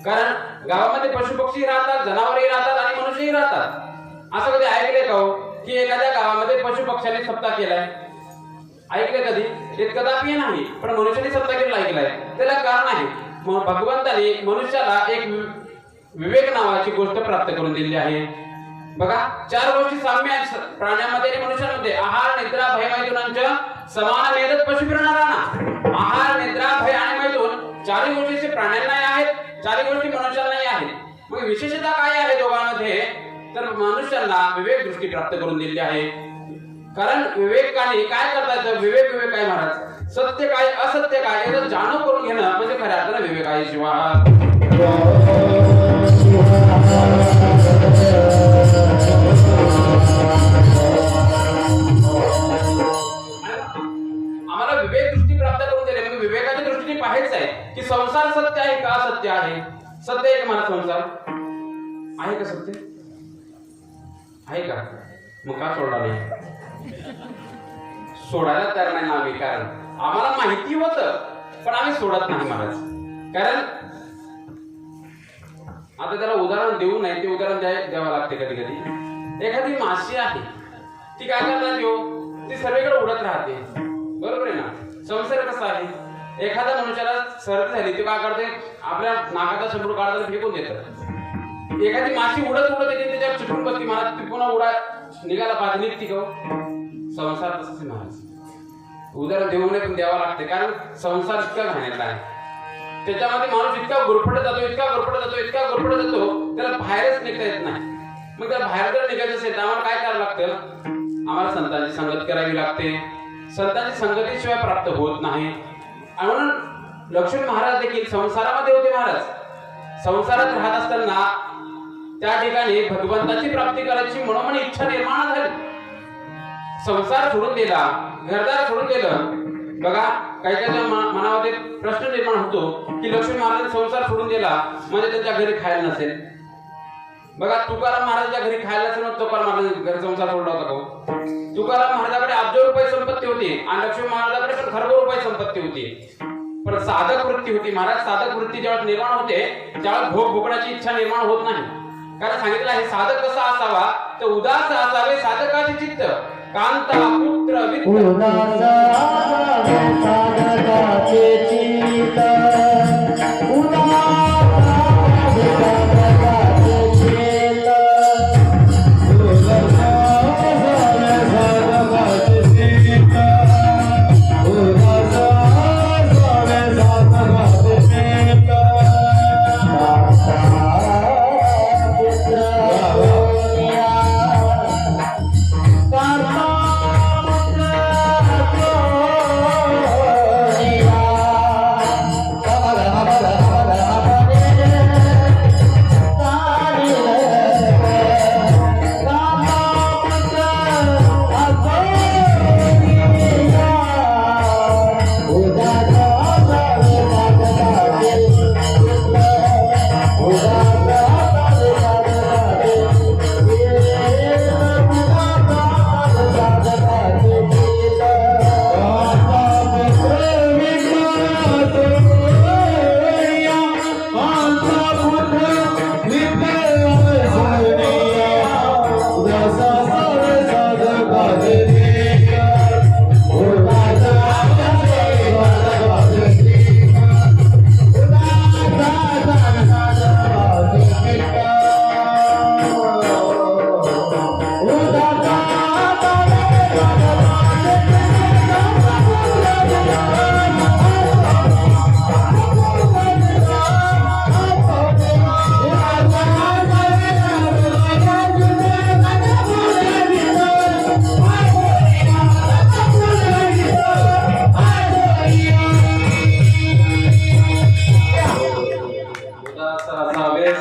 कारण गावामध्ये पशुपक्षी राहतात, जनावरही राहतात आणि मनुष्यही राहतात. असं कधी ऐकले का हो की एखाद्या गावामध्ये पशुपक्ष्यांनी सप्ताह केलाय? ऐकले कधी? ते कदापि नाही. पण मनुष्याने सप्ताह केलेला ऐकलाय. त्याला कारण आहे, भगवंताने मनुष्याला एक विवेक नावाची गोष्ट प्राप्त करून दिली आहे. बघा, 4 गोष्टी साम्य आहेत प्राण्यांमध्ये आणि मनुष्यांमध्ये. आहार, निद्रा, भय, मैथुनांच्या समान वेदत पशु फिरणारा. आहार, निद्रा, भय आणि मैथुन 4 गोष्टी प्राण्यांनाही आहेत, 4 गोष्टी मनुष्यांनाही आहेत. मग विशेषतः काय आहे दोघांमध्ये? तर मनुष्यांना विवेक दृष्टी प्राप्त करून दिली आहे. कारण विवेकाने काय करता येतं? विवेक काय महाराज? सत्य काय, असत्य काय याचं जाणून करून घेणं म्हणजे खऱ्या अर्थानं विवेक आहे. शिवा आम्हाला विवेक दृष्टी प्राप्त करून दिली. म्हणजे विवेकाच्या दृष्टीने पाहायचं आहे की संसार सत्य आहे का असत्य आहे? सत्य आहे का मला? संसार आहे का? सत्य आहे का? मग का सोडला नाही? सोडायला तयार नाही ना आम्ही. कारण आम्हाला माहिती होतं पण आम्ही सोडत नाही महाराज. कारण आता त्याला उदाहरण देऊ नाही, ते उदाहरण द्यावं लागते कधी कधी. एखादी माशी आहे, ती काय करणार? ती सर्वेकडे उडत राहते, बरोबर आहे ना? संसार कसा आहे? एखाद्या मनुष्याला सर्दी झाली, ते काय करते? आपल्या नाकाचा शंभर काढताना फेकून देतात. एखादी माशी उडत येते, त्याच्यावर चिटून बसती महाराज. ती पुन्हा उडा निघाला पाहिजे, निघती का? संसार तसंच आहे महाराज. उदाहरण देऊ नये पण द्यावं लागते. कारण संसार इतका घाणेरडा आहे. त्याच्यामध्ये माणूस इतका गुरफटत जातो, इतका गुरफटत जातो, इतका गुरफटत जातो, त्याला बाहेरच निघता येत नाही. मग त्याला बाहेर जर निघायचं असेल तर आम्हाला काय करावं लागतं? आम्हाला संतांची संगत करावी लागते. संतांची संगतीशिवाय प्राप्त होत नाही. आणि म्हणून लक्ष्मण महाराज देखील संसारामध्ये होते. महाराज संसारात राहत असताना त्या ठिकाणी भगवंताची प्राप्ती करायची मनोमन इच्छा निर्माण झाली. संसार सोडून दिला, घरदार सोडून दिलं. बघा काही काही मनामध्ये प्रश्न निर्माण होतो की लक्ष्मण महाराज संसार सोडून दिला म्हणजे त्यांच्या घरी खायला नसेल. बघा तुकाराम महाराजांच्या घरी खायला नसेल, मग तुकाराम महाराज घरी संसार सोडला होता का? तुकाराम महाराजाकडे अब्ज रुपये संपत्ती होती आणि लक्ष्मण महाराजाकडे पण खरबो रुपये संपत्ती होती, पण साधक वृत्ती होती. महाराज साधक वृत्ती ज्यावेळेस निर्माण होते त्यावेळेस भोग भोगण्याची इच्छा निर्माण होत नाही. कारण सांगितलं आहे साधक कसा असावा तर उदास असावे साधकाचे चित्त, कांता पुत्र वित्त. उदास असावे साधकाचे चित्त, उदास असावे साधकाचे चित्त, उदास असावे साधकाचे चित्त, उदास असावे साधकाचे चित्त.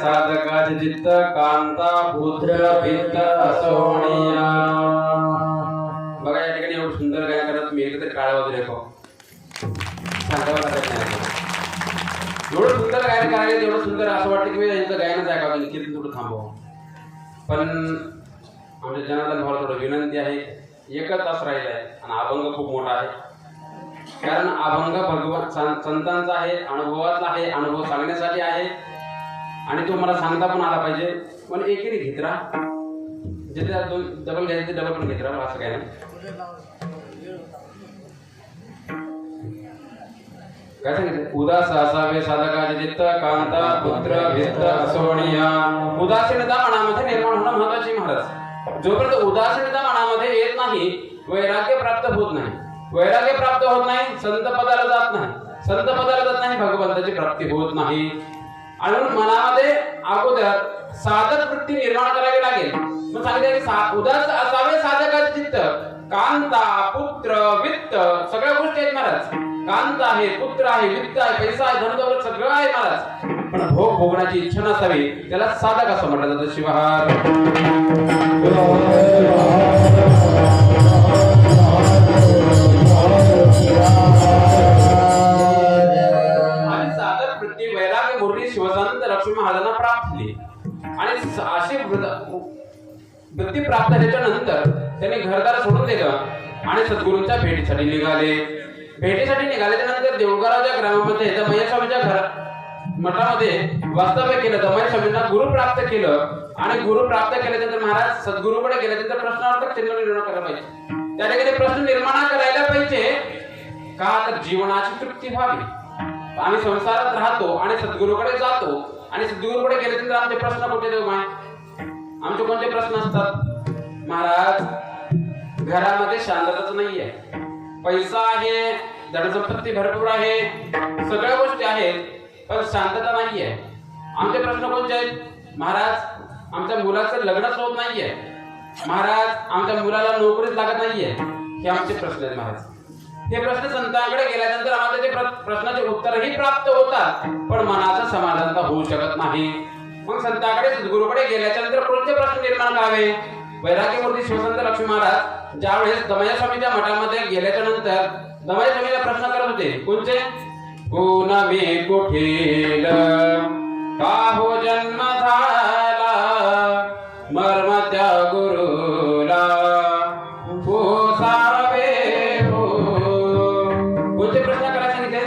साधकाचे चित्त, कांता पुत्र वित्त असोनिया. बघा या ठिकाणी एवढं सुंदर गायन करत मी एकत्र काळ वगैरे सांगावं लागत नाही. एवढं सुंदर गायन करायला एवढं सुंदर असं वाटतं की मी यांचं गायनच ऐकावं, कीर्तन थोडं थांबवावं. पण आमच्या जनार्दन भावाला थोडं विनंती आहे, एकच तास राहिला आहे आणि अभंग खूप मोठा आहे. कारण अभंग भगवान संतांचा आहे, अनुभवातला आहे, अनुभव सांगण्यासाठी आहे आणि तो मला सांगता पण आला पाहिजे. पण एकेरी घेत राहा, जिथे दोन डबल घ्यायचे डबल पण घेत राहा, असं काय नाही. काय सांगितलं? उदास असावे साधकाचे चित्त, कांता पुत्र वित्त असोनिया. उदासीनता मनामध्ये निर्माण होणं महत्वाची. महाराज जोपर्यंत उदासीनता मनामध्ये येत नाही वैराग्य प्राप्त होत नाही. वैराग्य प्राप्त होत नाही, संत पदाला जात नाही. संत पदाला जात नाही, भगवंताची प्राप्ती होत नाही. आणि मनामध्ये अगोदर साधक वृत्ती निर्माण करावी लागेल. मग सांगितलं की उदास असावे साधकाचे चित्त, कांता पुत्र वित्त सगळ्या गोष्टी आहेत महाराज. कांता आहे, पुत्र आहे, वित्त आहे, पैसा आहे, धनदौलत सगळं आहे महाराज. पण भोग भोगण्याची इच्छा नसावी, त्याला साधक असं म्हटलं जातं. शिवहार आणि साधक वृत्ती वैराग्य मूर्ती शिवसंत लक्ष्मी महाराजांना प्राप्त झाली. आणि अशी वृत्ती प्राप्त झाल्याच्या नंतर त्यांनी घरदार सोडून दिलं आणि सद्गुरूंच्या भेटीसाठी निघाले. भेटीसाठी निघाल्याच्या नंतर देऊळगावच्या ग्रामामध्ये दमय्या स्वामीच्या मठामध्ये वास्तव्य केलं. दमय्या स्वामींना गुरु प्राप्त केलं आणि गुरु प्राप्त केल्यानंतर महाराज सद्गुरूकडे गेल्यानंतर प्रश्नार्थक चिन्ह निर्माण करायला पाहिजे. त्या ठिकाणी प्रश्न निर्माण करायला पाहिजे का तर जीवनाची तृप्ती व्हावी. आम्ही संसारात राहतो आणि सद्गुरूकडे जातो आणि सद्गुरूकडे गेल्यानंतर आमचे प्रश्न कोणते देव माय? आमचे कोणते प्रश्न असतात महाराज? घरामध्ये शांतताच नाहीये, पैसा आहे, धनसंपत्ती भरपूर आहे, सगळ्या गोष्टी आहेत, पण शांतता नाहीये. आमचे प्रश्न कोणते आहेत? महाराज, आमच्या मुलाचं लग्नच होत नाहीये. महाराज, आमच्या मुलाला नोकरीच लागत नाहीये. हे आमचे प्रश्न आहेत महाराज. हे प्रश्न संतांकडे गेल्यानंतर आम्हाला त्याचे प्रश्नाचे उत्तरही प्राप्त होतात, पण मनाचं समाधान तर होऊ शकत नाही. मग संतांकडे सद्गुरूकडे गेल्याच्या नंतर कोणते प्रश्न निर्माण करावे? वैराग्यमूर्ती शिवसंत लक्ष्मी महाराज ज्यावेळेस दमय्या स्वामीच्या मठामध्ये गेल्याच्या नंतर दमय्या स्वामीला प्रश्न करत होते. कोणते? कोण मी कुठील का हो जन्म झाला, मर्म त्या गुरुला पोसावे हो. कोणते प्रश्न करायला सांगितले?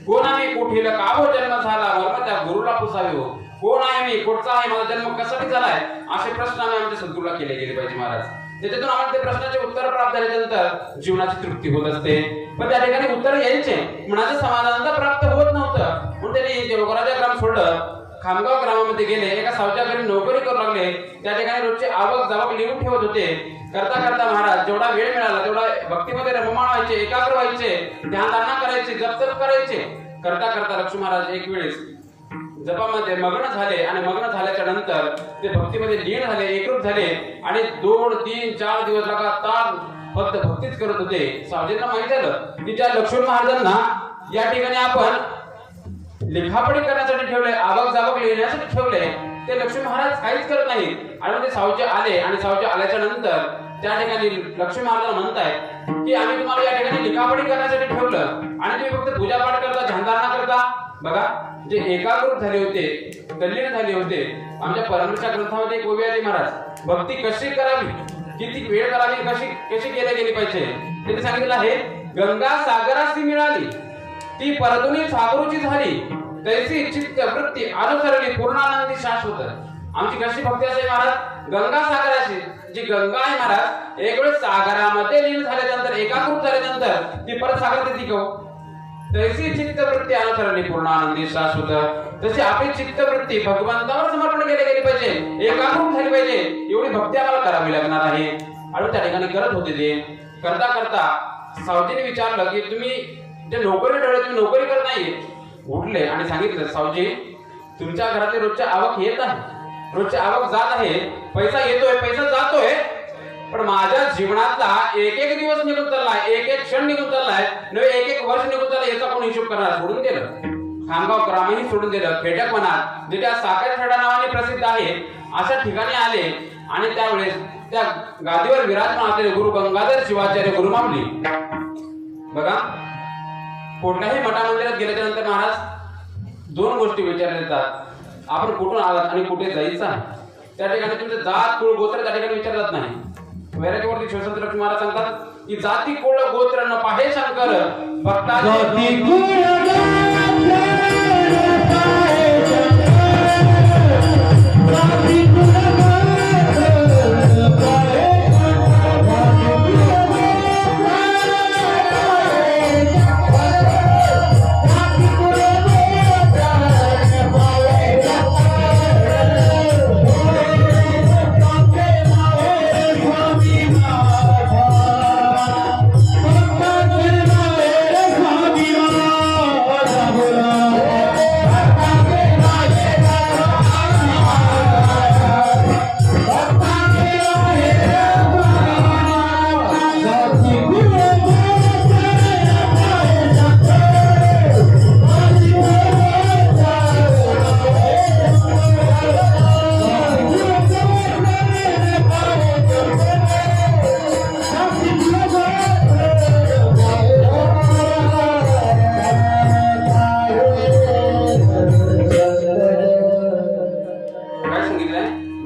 कोण आहे कुठील का हो जन्म झाला, मर्म त्या गुरुला पोसावे हो. कोण आहे मी, कुठचा आहे, माझा जन्म कशासाठी झालाय, असे प्रश्न आम्ही आमच्या सद्गुरूला केले गेले पाहिजे महाराज. त्याच्यातून आम्हाला ते प्रश्नाचे उत्तर प्राप्त झाल्यानंतर जीवनाची तृप्ती होत असते. पण त्या ठिकाणी उत्तर यायचे, मनाचं समाधान तर प्राप्त होत नव्हतं. म्हणून त्यांनी देवघराच्या ग्राम सोडलं, खामगाव ग्रामामध्ये गेले. एका सावच्या घरी नोकरी करू लागले. त्या ठिकाणी रोजची आवक जावक लिहून ठेवत होते. करता करता महाराज जेवढा वेळ मिळाला तेवढा भक्तीमध्ये रममाण व्हायचे, एकाग्र व्हायचे, ध्यानधारणा करायचे, जप करायचे. करता करता लक्ष्मी महाराज एक वेळेस जपामध्ये मग्न झाले आणि मग्न झाल्याच्या नंतर ते भक्तीमध्ये लीन झाले, एकरूप झाले आणि 2, 3, 4 दिवस लगातार फक्त भक्तीच करत होते. सावजींना माहित झालं की त्या लक्ष्मण महाराजांना या ठिकाणी आपण लिखापडी करण्यासाठी ठेवले, आवक जावक लिहिण्यासाठी ठेवले. ते लक्ष्मी महाराज काहीच करत नाही. आणि मग ते सावजी आले आणि सावजी आल्याच्या नंतर त्या ठिकाणी लक्ष्मी महाराज म्हणतायत की आम्ही तुम्हाला या ठिकाणी लिखापडी करण्यासाठी ठेवलं आणि तुम्ही फक्त पूजापाठ करता, ध्यानधारणा करता. बघा, जे एकाग्र झाले होते, तल्लीन झाले होते. आमच्या परमेश्वर ग्रंथामध्ये एक ओवी आली महाराज, भक्ती कशी करावी, किती वेळ करावी, कशी केली गेली पाहिजे. त्यांनी सांगितलं आहे, गंगा सागराशी मिळाली ती परतुनी सागरूची झाली, तैसी चित्त वृत्ती अनुसरली पूर्णानंदी शाश्वत. आमची कशी भक्ती असेल महाराज? गंगा सागराशी, जी गंगा आहे महाराज, एक वेळ सागरामध्ये लीन झाल्यानंतर, एकाकृत झाल्यानंतर ती परत सागरात येते का? तैसी चित्तवृत्ती अनुसरली पूर्णानंदी शाश्वत. तशी आपली चित्तवृत्ती भगवंतावर समर्पण केली गेली पाहिजे, एकाकृत झाली पाहिजे. एवढी भक्ती आम्हाला करावी लागणार आहे. आणि त्या ठिकाणी करत होते. ते करता करता सावजीने विचारलं की तुम्ही जे नोकरी ठेवले, तुम्ही नोकरी करत नाही. उठले आणि सांगितलं, सावजी तुमच्या घरातली रोजची आवक येत आहे, रोजची आवक जात आहे, पैसा येतोय, पैसा जातोय, पण माझ्या जीवनातला एक एक दिवस निघून चाललाय, एक एक क्षण निघून चाललाय, एक एक वर्ष निघून चाललाय, याचा कोण हिशोब करणार? सोडून दिलं. खामगाव ग्रामही सोडून दिलं. खेड्यात मनात जे त्या साखरखेडा नावाने प्रसिद्ध आहे अशा ठिकाणी आले आणि त्यावेळेस त्या गादीवर विराजमान असलेले गुरु गंगाधर शिवाचार्य गुरुमामली. बघा, कोणत्याही मठा मंदिरात गेल्याच्या नंतर महाराज 2 गोष्टी विचारल्या जातात. आपण कुठून आलात आणि कुठे जायचं आहे. त्या ठिकाणी तुमचं जात कुळ गोत्र त्या ठिकाणी विचारलं जात नाही. वैराग्यवरती शिवसंत लक्ष्मी महाराज सांगतात की जाती कुळ गोत्र न पाहे शंकर भक्ताची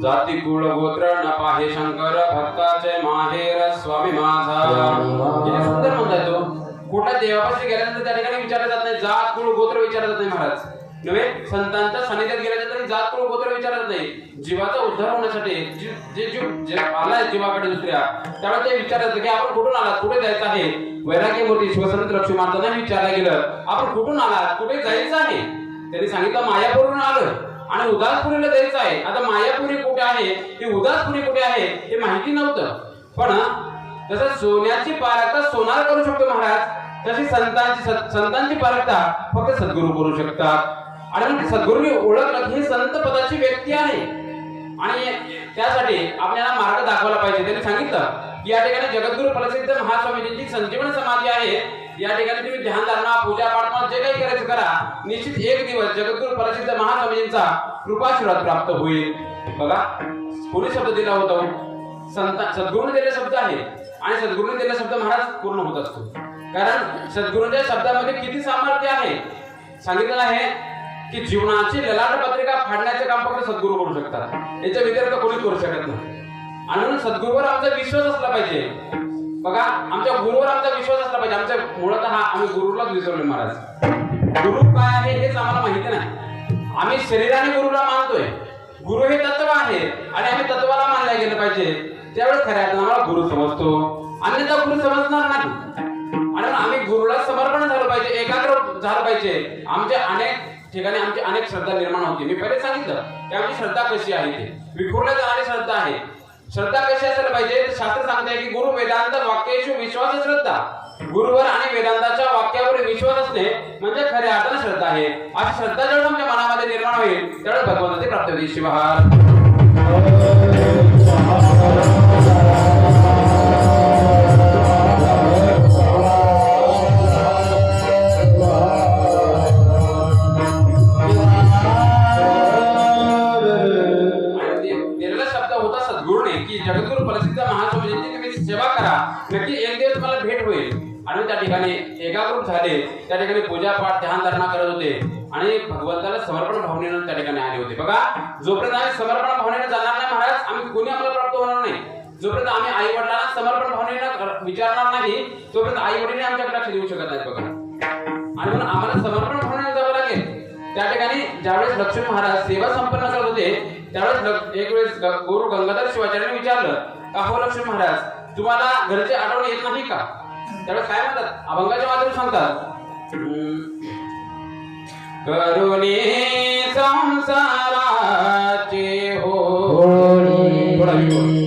जाती कुळ गोत्र न पाहे शंकर भक्ताचे माहेर स्वामी माझा. किती सुंदर म्हणतात तो. कुठल्या देवापाशी गेल्यानंतर त्या ठिकाणी विचारलं जात नाही, जात कुळ गोत्र विचारलं जात नाही महाराज. नव्हे, संतांच्या सानिध्यात गेल्यानंतर जात कुळ गोत्र विचारलं जात नाही. जीवाचा उद्धार होण्यासाठी जे जीव आलाय जीवाकडे दुसऱ्या, त्यावेळेस ते विचारतात की आपण कुठून आलात, कुठे जायचं आहे. वैराग्यमूर्ती शिवसंत लक्ष्मी महाराजांना विचारलं गेलं, आपण कुठून आलात, कुठे जायचं आहे. त्यांनी सांगितलं, मायापूरहून आलोय आणि उदासपुरीला जायचं आहे. आता मायापुरी कुठे आहे, ही उदासपुरी कुठे आहे हे माहिती नव्हतं. पण जसं सोन्याची पारखता सोनार करू शकतो महाराज, तशी संतांची पारखता फक्त सद्गुरू करू शकतात. आणि मग सद्गुरूंनी ओळखलं की हे संत पदाची व्यक्ती आहे आणि त्यासाठी आपल्याला मार्ग दाखवला पाहिजे. त्यांनी सांगितलं की या ठिकाणी जगद्गुरु प्रसिद्ध महास्वामीजींची संजीवन समाधी आहे. या ठिकाणी तुम्ही ध्यानधारणा पूजा पाठ जे काही करायचं करा. निश्चित एक दिवस जगद्गुरु प्रसिद्ध महास्वामीजींचा कृपाशीर्वाद प्राप्त होईल. बघा कोणी शब्द दिला होता? सद्गुरूने दिलेला शब्द आहे आणि सद्गुरूने दिलेला शब्द महाराज पूर्ण होत असतो. कारण सद्गुरूंच्या शब्दामध्ये किती सामर्थ्य आहे. सांगितलेलं आहे की जीवनाची ललाट पत्रिका फाडण्याचे काम फक्त सद्गुरू करू शकतात. याच्या व्यतिरिक्त कोणी करू शकत नाही. आणि म्हणून सद्गुरूवर आमचा विश्वास असला पाहिजे. बघा आमच्या गुरुवर आमचा विश्वास असला पाहिजे. आमच्या मुळात आम्ही गुरुलाच विसरलोय महाराज. गुरु काय आहे हेच आम्हाला माहिती नाही. आम्ही शरीराने गुरुला मानतोय. गुरु हे तत्व आहे आणि आम्ही तत्वाला मानल्या गेलं पाहिजे. त्यावेळेस खऱ्या अर्थाने आम्हाला गुरु समजतो. अन्यथा गुरु समजणार नाही. आणि आम्ही गुरुला समर्पण झालं पाहिजे, एकाग्र झालं पाहिजे. आमच्या अनेक ठिकाणी आमची अनेक श्रद्धा निर्माण होती. मी पहिले सांगितलं की आमची श्रद्धा कशी आहे ते विखुरल्या जाणारी श्रद्धा आहे. श्रद्धा कशी असायला पाहिजे? शास्त्र सांगते की गुरु वेदांत वाक्याशी विश्वास श्रद्धा. गुरुवर आणि वेदांताच्या वाक्यावर विश्वास असणे म्हणजे खऱ्या अर्थाने श्रद्धा आहे. अशी श्रद्धा जेवढं आमच्या मनामध्ये निर्माण होईल तेवढं भगवंताची प्राप्ती होईल. शिवहार. जगद्गुरु प्रसिद्ध महास्वामीजींची तुम्ही सेवा करा, नक्की एक दिवस तुम्हाला भेट होईल. आणि त्या ठिकाणी एकाग्र झाले. त्या ठिकाणी पूजा पाठ ध्यान धारणा करत होते आणि भगवंताला समर्पण भावनेनं त्या ठिकाणी आले होते. बघा जोपर्यंत आम्ही समर्पण भावनेनं जाणार नाही महाराज, आम्ही कोणी आम्हाला प्राप्त होणार नाही. जोपर्यंत आम्ही आई वडिलांना समर्पण भावनेनं विचारणार नाही तोपर्यंत आई वडील आमच्याकडे लक्ष देऊ शकत नाहीत. बघा आणि म्हणून आम्हाला समर्पण भावनेनं जावं लागेल. त्या ठिकाणी ज्यावेळेस लक्ष्मी महाराज सेवा संपन्न करत होते त्यावेळेस एक वेळेस गुरु गंगाधर शिवाचार्यांनी विचारलं का हो लक्ष्मी महाराज तुम्हाला घरची आठवण येत नाही का? त्यावेळेस काय म्हणतात? अभंगाच्या माध्यमातून सांगतात करुणी संसाराचे होळी करुणी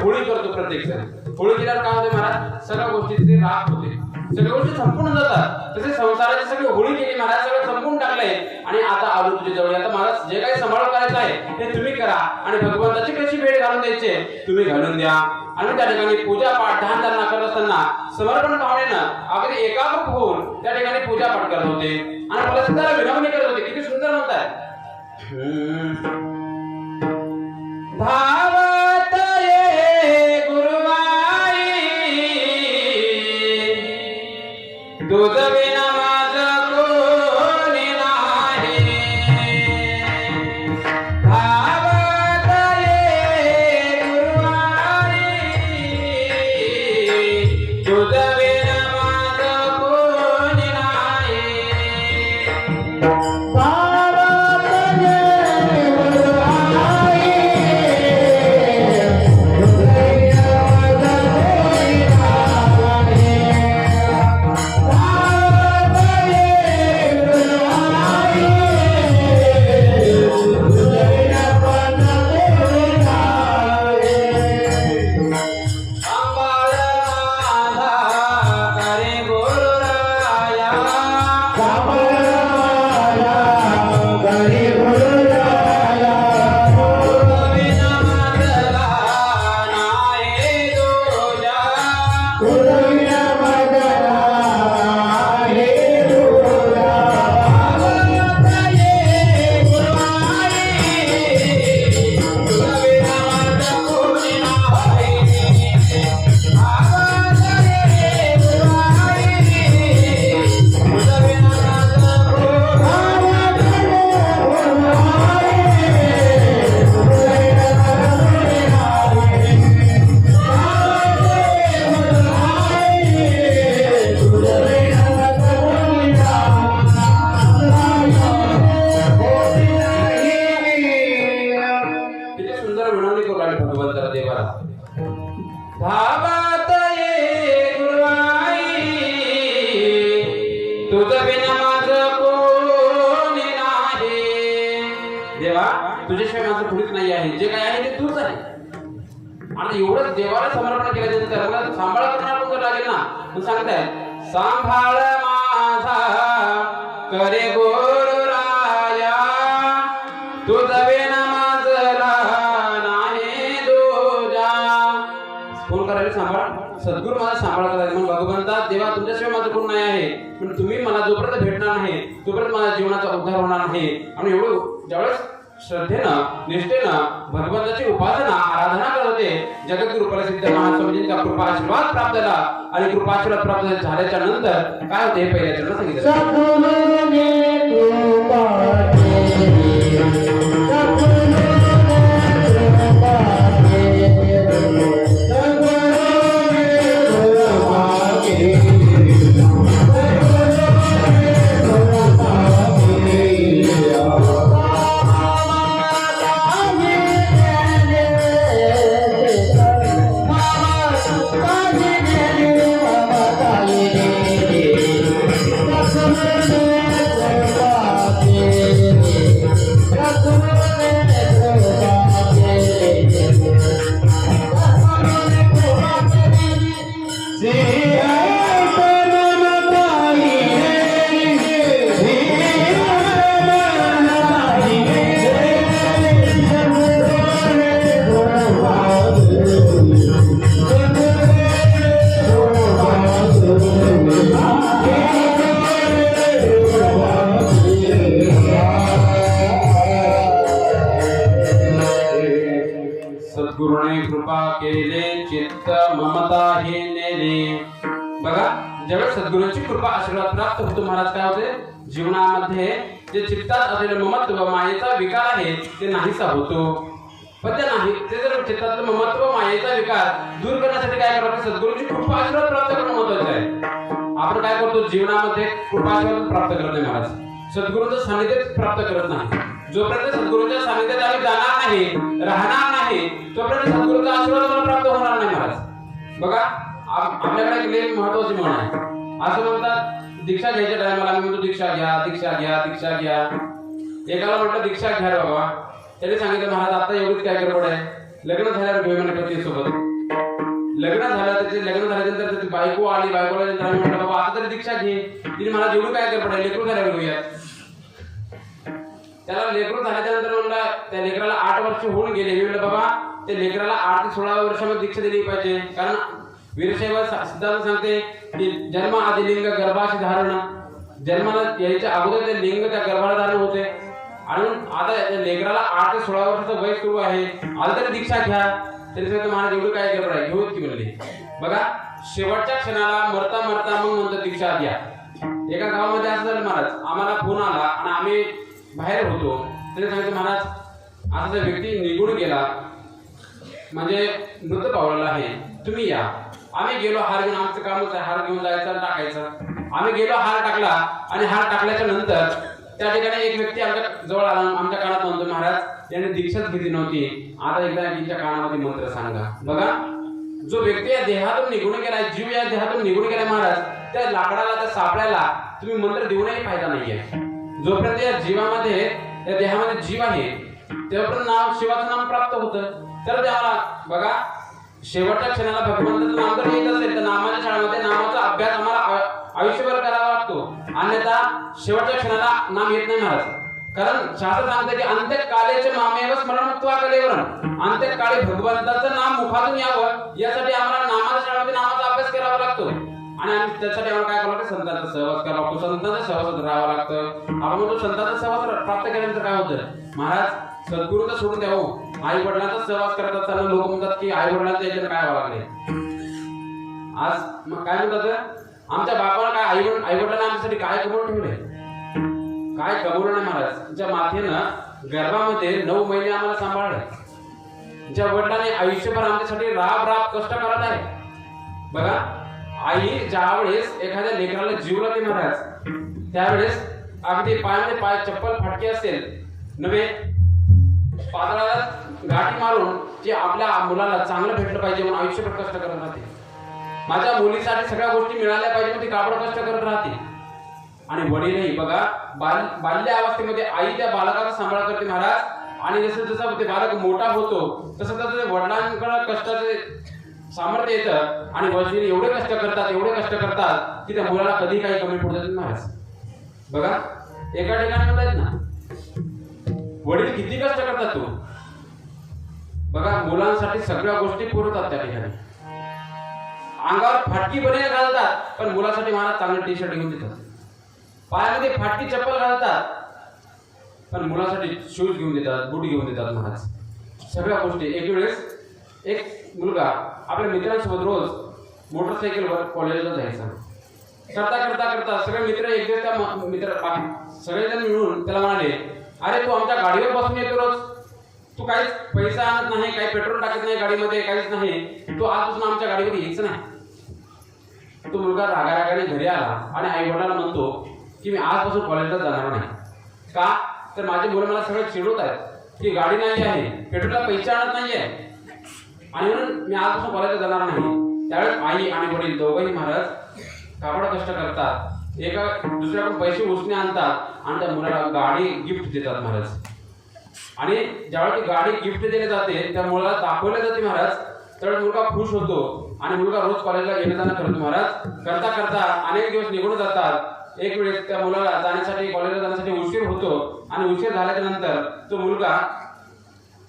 होळी करतो प्रत्येक जण. होळी केल्यावर काय होते महाराज? सगळ्या गोष्टीचे राग होते. सगळ्या गोष्टी संपून जातात. तसे संसाराची सगळी होळी केली महाराज, सगळं संपून टाकलंय आणि आता आलो तुझ्या जवळ. आता महाराज जे काही सांभाळ करायचं आहे ते तुम्ही करा आणि भगवंताची कशी भेट घालून द्यायची तुम्ही घालून द्या. आणि त्या ठिकाणी पूजा पाठ ध्यान धारणा करत असताना समर्पण भावनेनं अगदी एकाग्र होऊन त्या ठिकाणी पूजा पाठ करत होते आणि मला सुद्धा विनवणी करत होते. किती सुंदर म्हणताय. धावत ये गुरुवाई दूध विना माझं कोणी नाही. धावत ये गुरुवाई दूध विना माझं कोणी नाही. धावत ये गुरुवाई तुझं बिना माझं कोणी नाही. देवा तुझ्याशिवाय माझं कुणीच नाही आहे. जे काय आहे ते तूच आहे. आणि एवढं देवाला समर्पण केल्यानंतर मला सांभाळ करणार कोण लागेल ना. तू सांगताय सांभाळ माझा करे गुरुराया तुझं बिना माझं नाही दूजा. फोन करायला सांभाळ सद्गुरू मला सांभाळ करायला. मग भगवंता देवा तुमच्याशिवाय माझं कोण नाही आहे. पण तुम्ही मला जोपर्यंत भेटणार नाही तोपर्यंत माझ्या जीवनाचा उद्धार होणार नाही. आणि एवढं ज्यावेळेस श्रद्धेनं निष्ठेनं भगवंताची उपासना आराधना करत होते जगद्गुरु प्रसिद्ध महास्वामीजींचा कृपा आशीर्वाद प्राप्त झाला. आणि कृपा आशीर्वाद प्राप्त झाल्याच्या नंतर काय होते हे पहिल्या चरणात सांगितलं. सद्गुरूने कृपा केले चित्त ममता हे नेले. बघा ज्यावेळेस सद्गुरूंची कृपा आशीर्वाद प्राप्त होतो महाराज काय होते जीवनामध्ये जे चित्तात असलेलं ममत्व मायेचा विकार आहे ते नाहीसा होतो. पण ते नाही ते जर चित्तातलं ममत्व मायेचा विकार दूर करण्यासाठी काय करावं सद्गुरूंची कृपा आशीर्वाद प्राप्त करणं महत्वाचं आहे. आपण काय करतो जीवनामध्ये कृपा आशीर्वाद प्राप्त करत नाही महाराज. सद्गुरूंचं सानिध्य प्राप्त करत नाही. जोपर्यंत सद्गुरूंच्या सानिध्यात आम्ही जाणार नाही राहणार नाही तोपर्यंत सद्गुरूंचा आशीर्वाद मला प्राप्त होणार नाही महाराज. बघा आपल्याकडे एक महत्वाची म्हण आहे. असं म्हणतात दीक्षा घ्यायच्या टायमाला आम्ही म्हणतो दीक्षा घ्या दीक्षा घ्या दीक्षा घ्या. एकाला म्हटलं दीक्षा घ्या बाबा. त्याने सांगितलं महाराज आता एवढीच काय गडबड आहे लग्न झाल्यावर घेऊ म्हणे पती सोबत. लग्न झालं, त्याचे लग्न झाल्यानंतर त्याची बायको आली, बायकोला नंतर आम्ही म्हटलं बाबा आता तरी दीक्षा घे. तिने मला जेवढं काय कर पडेल लेकरू झाल्यावर घेऊयात. त्याला लेकरू झाल्याच्या नंतर म्हणलं त्या लेकराला 8 वर्ष होऊन गेले. मी म्हणलं बाबा त्या लेकराला 8 ते 16 वर्षामध्ये दीक्षा दिली पाहिजे. कारण वीरशैव सिद्धांत सांगते की जन्म आधी लिंग गर्भाशी धारण, जन्माला यायच्या अगोदर ते लिंग त्या गर्भाला धारण होते. आणि आता लेकराला 8 ते 16 वर्षाचं वय सुरू आहे, आता तरी दीक्षा घ्या. तरी सांगतो मला जेवढं काय गडबड आहे घेऊन की म्हणले. बघा शेवटच्या क्षणाला मरता मरता मग म्हणतो दीक्षा द्या. एका गावामध्ये असं झालं महाराज, आम्हाला फोन आला आणि आम्ही बाहेर होतो. तरी सांगितलं महाराज असा जो व्यक्ती निघून गेला म्हणजे मृत पावलेला आहे, तुम्ही या. आम्ही गेलो हार घेऊन, आमचं कामच आहे हार घेऊन जायचं टाकायचं. आम्ही गेलो हार टाकला आणि हार टाकल्याच्या नंतर त्या ठिकाणी एक व्यक्ती आमच्या जवळ आला, आमच्या कानात म्हणतो महाराज याने दीक्षाच घेतली नव्हती, आता एकदा यांच्या कानामध्ये मंत्र सांगा. बघा जो व्यक्ती या देहातून निघून गेलाय, जीव या देहातून निघून गेलाय महाराज, त्या लाकडाला त्या सापळ्याला तुम्ही मंत्र देऊनही फायदा नाहीये. जोपर्यंत या जीवामध्ये या देहामध्ये जीव आहे तेव्हापर्यंत नाव शिवाचं नाम प्राप्त होतं. तर त्याला बघा शेवटच्या क्षणाला भगवंताचं नाम जर येत असेल तर नामाच्या शाळेमध्ये नामाचा अभ्यास आम्हाला आयुष्यभर करावा लागतो, अन्यथा शेवटच्या क्षणाला नाम येत नाही महाराज. कारण शास्त्र सांगते की अंत्यकालेचे मामेव स्मरणत्वा कलेवरण, अंत्यकाळी भगवंताचं नाम मुखातून यावं यासाठी आम्हाला नामाच्या शाळेमध्ये नामाचा अभ्यास करावा लागतो. आणि आम्ही त्यासाठी आम्हाला काय करावं लागतं, संतांचा सहवास करावा लागतो, संतांच्या सहवासात राहावं लागतं. आपण म्हणतो संतांचा सहवास प्राप्त केल्यानंतर काय होतं महाराज, सद्गुरूचं सोडून द्यावं. आई वडिलांचा सहवास करत असताना लोक म्हणतात की आई वडिलांच्या याच्यानं काय व्हावं लागले. आज मग काय म्हणतात, आमच्या बापाला काय आई वडिलांना आमच्यासाठी काय कमवून ठेवले, काय कमवलं नाही महाराज. ज्या मातेनं गर्भामध्ये 9 महिने आम्हाला सांभाळले, ज्या वडिलांनी आयुष्यभर आमच्यासाठी राब कष्ट करत आहे. बघा आई ज्यावेळेस एखाद्या लेकराला जीव लावते महाराज, त्यावेळेस अगदी पायामध्ये पाय चप्पल फाटकी असेल नव्हे, पादळाला गाठी मारून जे आपल्या मुलाला चांगलं भेटलं पाहिजे म्हणून आयुष्यभर कष्ट करत राहते. माझ्या मुलीसाठी सगळ्या गोष्टी मिळाल्या पाहिजे म्हणून ती काबड कष्ट करत राहते. आणि वडीलही बघा बाल्य अवस्थेमध्ये आई त्या बालकाचा सांभाळ करते महाराज. आणि जसं जसं ते बालक मोठा होतो तसं तसं वडिलांकडे कष्टाचे सामर्थ्य येतं आणि वडील एवढे कष्ट करतात की त्या मुलाला कधी काही कमी पडत नाही महाराज. बघा एका ठिकाणी म्हणतात ना वडील किती कष्ट करतात तू, बघा मुलांसाठी सगळ्या गोष्टी पुरवतात. त्या ठिकाणी अंगावर फाटकी बने घालतात पण मुलासाठी महाराज चांगलं टी शर्ट घेऊन देतात, पायामध्ये फाटकी चप्पल घालतात पण मुलासाठी शूज घेऊन देतात, बूट घेऊन देतात महाराज. सगळ्या गोष्टी. एक वेळेस एक मुलगा आपल्या मित्रांसोबत रोज मोटरसायकलवर कॉलेजला जायचा. करता सगळे मित्र एक दिवस त्या मित्र सगळेजण मिळून त्याला म्हणाले, अरे तू आमच्या गाडीवर बसून येतो रोज, तू काहीच पैसा आणत नाही, काही पेट्रोल टाकत नाही गाडीमध्ये, काहीच नाही, तू आजपासून आमच्या गाडीवर यायचं नाही. तो मुलगा रागारागाने घरी आला आणि आई वडिलांना म्हणतो की मी आजपासून कॉलेजला जाणार नाही. का तर माझे मुलं मला सगळं चिडवत आहेत की गाडी नाही आहे, पेट्रोलला पैसे आणत नाहीये आणि म्हणून मी आजपासून कॉलेजला जाणार नाही. त्यावेळेस आई आणि वडील दोघंही महाराज काबड कष्ट करतात, एका दुसऱ्याकडून पैसे उसने आणतात आणि त्या मुलाला गाडी गिफ्ट देतात महाराज. आणि ज्यावेळी ती गाडी गिफ्ट दिली जाते त्या मुलाला दाखवले जाते महाराज, त्यावेळेस मुलगा खुश होतो आणि मुलगा रोज कॉलेजला येणं जाणं करतो महाराज. करता अनेक दिवस निघून जातात. एक वेळेस त्या मुलाला कॉलेजला जाण्यासाठी उशीर होतो आणि उशीर झाल्याच्या नंतर तो मुलगा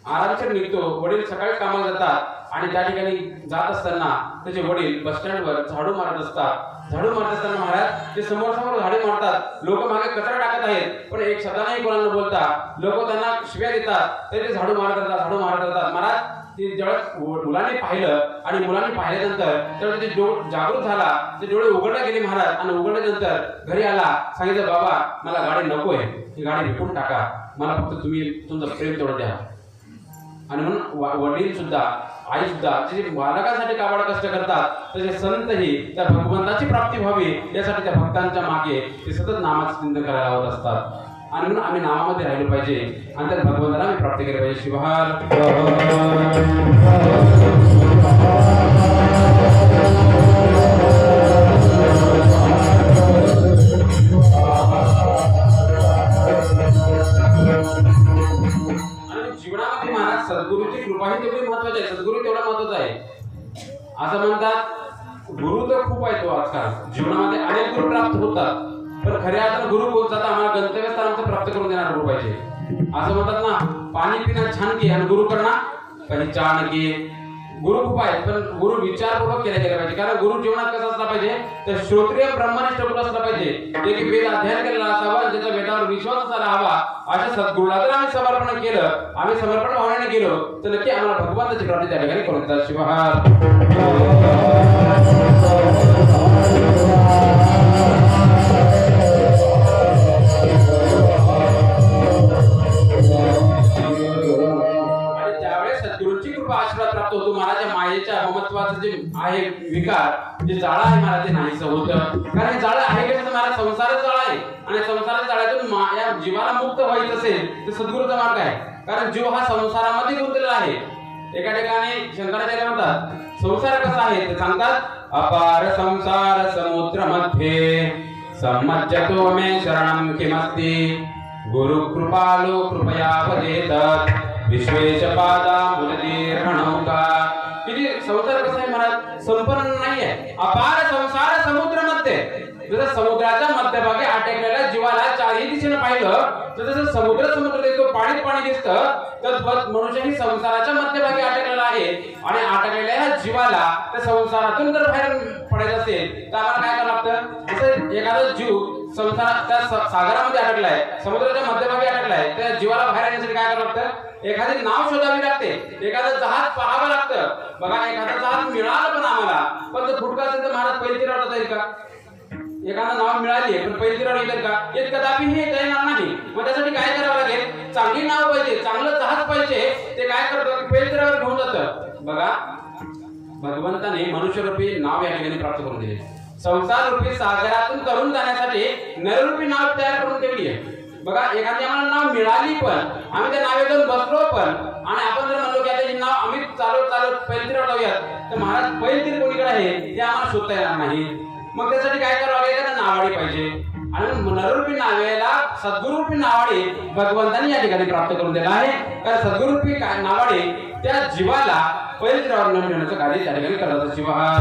आरामशीर निघतो. वडील सकाळी कामाला जातात आणि त्या ठिकाणी जात असताना त्याचे वडील बस स्टँडवर झाडू मारत असतात. झाडू मारत असताना महाराज ते समोर झाडू मारतात, लोक मागे कचरा टाकत आहेत पण एक शब्दानेही कोणाला बोलता, लोक त्यांना शिव्या देतात तरी ते झाडू मारत राहतात. महाराज ते ज्यावेळेस मुलांनी पाहिलं आणि मुलांनी पाहिल्यानंतर त्यावेळेस ते जागृत झाला, ते डोळे उघडले गेले महाराज. आणि उघडल्यानंतर घरी आला, सांगितलं बाबा मला गाडी नकोय, ही गाडी विकून टाका, मला फक्त तुम्ही तुमचं प्रेम तेवढं द्या. आणि म्हणून वडील सुद्धा आई सुद्धा जे बालकांसाठी काबाड कष्ट करतात तसे संतही त्या भगवंताची प्राप्ती व्हावी यासाठी त्या भक्तांच्या मागे ते सतत नामाचं चिंतन करायला होत असतात. आणि म्हणून आम्ही नामामध्ये राहिलो पाहिजे आणि त्या भगवंताला आम्ही प्राप्ती केली पाहिजे. शिवहार जीवनामध्ये महाराज सद्गुरूची कृपा ही तेवढी महत्वाची आहे, सद्गुरू तेवढा महत्वाचा आहे. असं म्हणतात गुरु तर खूप आहेत आजकाल जीवनामध्ये अनेक गुरु प्राप्त होतात, पण खऱ्या अर्थानं गुरु कोणता आम्हाला गंतव्यस्थान आमचं प्राप्त करून देणार गुरु पाहिजे. असं म्हणतात ना, पाणी पिणं छान की आणि गुरु करणं पहिचान की. गुरु खूप आहेत पण गुरु विचारपूर्वक केला गेला पाहिजे. कारण गुरु जीवनात कसा असला पाहिजे तर श्रोत्रिय ब्रह्मनिष्ठ गुरु असला पाहिजे, जे की वेद अध्ययन केलेला असावा, ज्याचा वेदावर विश्वास असायला हवा. अशा सद्गुरूला जर आम्ही समर्पण केलं, आम्ही समर्पण भावनेने गेलो तर नक्की आम्हाला भगवंताची प्राप्ती त्या ठिकाणी करून देतात. शिवहार. आशीर्वाद प्राप्त होतो. महाराज मायेच्या ममत्वाचं जे आहे विकार, जे जाळं आहे महाराज ते नाहीसं होतं. कारण हे जाळं आहे कसं महाराज संसारच जाळं आहे आणि संसाराच्या जाळ्यातून या जीवाला मुक्त व्हायचं असेल तर सद्गुरूचा मार्ग आहे. कारण जीव हा संसारामध्ये गुंतलेला आहे. एका ठिकाणी शंकराचार्य म्हणतात संसार कसा आहे ते सांगतात, अपार संसार समुद्र मध्ये सम्मज्जतो मे शरणं किमस्ति गुरु कृपालो कृपया वदेत विश्वेश पादा मुलदीर्घणौका. किती संसार कसा आहे महाराज, संपन्न नाही आहे. अपार संसार समुद्र मध्ये, जसं समुद्राच्या मध्यभागी अटकलेल्या जीवाला चारही दिशेने पाहिलं तर जसं समुद्र दिसतो, पाणी दिसतं, तर मनुष्य ही संसाराच्या मध्यभागी अटकलेला आहे. आणि अटकलेल्या ह्या जीवाला त्या संसारातून जर बाहेर पडायचं असेल तर आम्हाला काय करावं लागतं. जसं एखादा जीव संसारात त्या सागरामध्ये अटकलाय, समुद्राच्या मध्यभागी अटकलाय, त्या जीवाला बाहेर येण्यासाठी काय करावं लागतं, एखादी नाव शोधावी लागते, एखादं जहाज पाहावं लागतं. बघा एखादं जहाज मिळालं पण आम्हाला, पण जर फुटका असेल तर महाराज पहिली तीरावर जाईल का. एखादं नाव मिळाली पण पहिली तीरावर येईल का, येत कदापि हे येणार नाही. मग त्यासाठी काय करावं लागेल, चांगली नाव पाहिजे, चांगलं जहाज पाहिजे. ते काय करतं, पहिली तीरावर घेऊन जातं. बघा भगवंताने मनुष्यरूपी नाव या ठिकाणी प्राप्त करून दिले. संसार रूपी सागरातून तरुण जाण्यासाठी नररूपी नाव तयार करून ठेवली आहे. बघा एखादी आम्हाला नाव मिळाली पण आम्ही त्या नावे जाऊन बसलो पण, आणि आपण जर म्हणलो की आता ही नाव आम्ही चालवत पैलतीरावर जाऊयात, तर महाराज पैलतीर कोणीकडे आहे ते आम्हाला शोधता येणार नाही. मग त्यासाठी काय करावं लागेल, त्यांना नावाडी पाहिजे. आणि नररूपी नावेला सद्गुरूरूपी नावाडी भगवंतांनी या ठिकाणी प्राप्त करून दिला आहे. कारण सद्गुरूरूपी नावाडी त्या जीवाला पैलतीरावर न मिळण्याचं कार्य त्या ठिकाणी करत. शिवहार.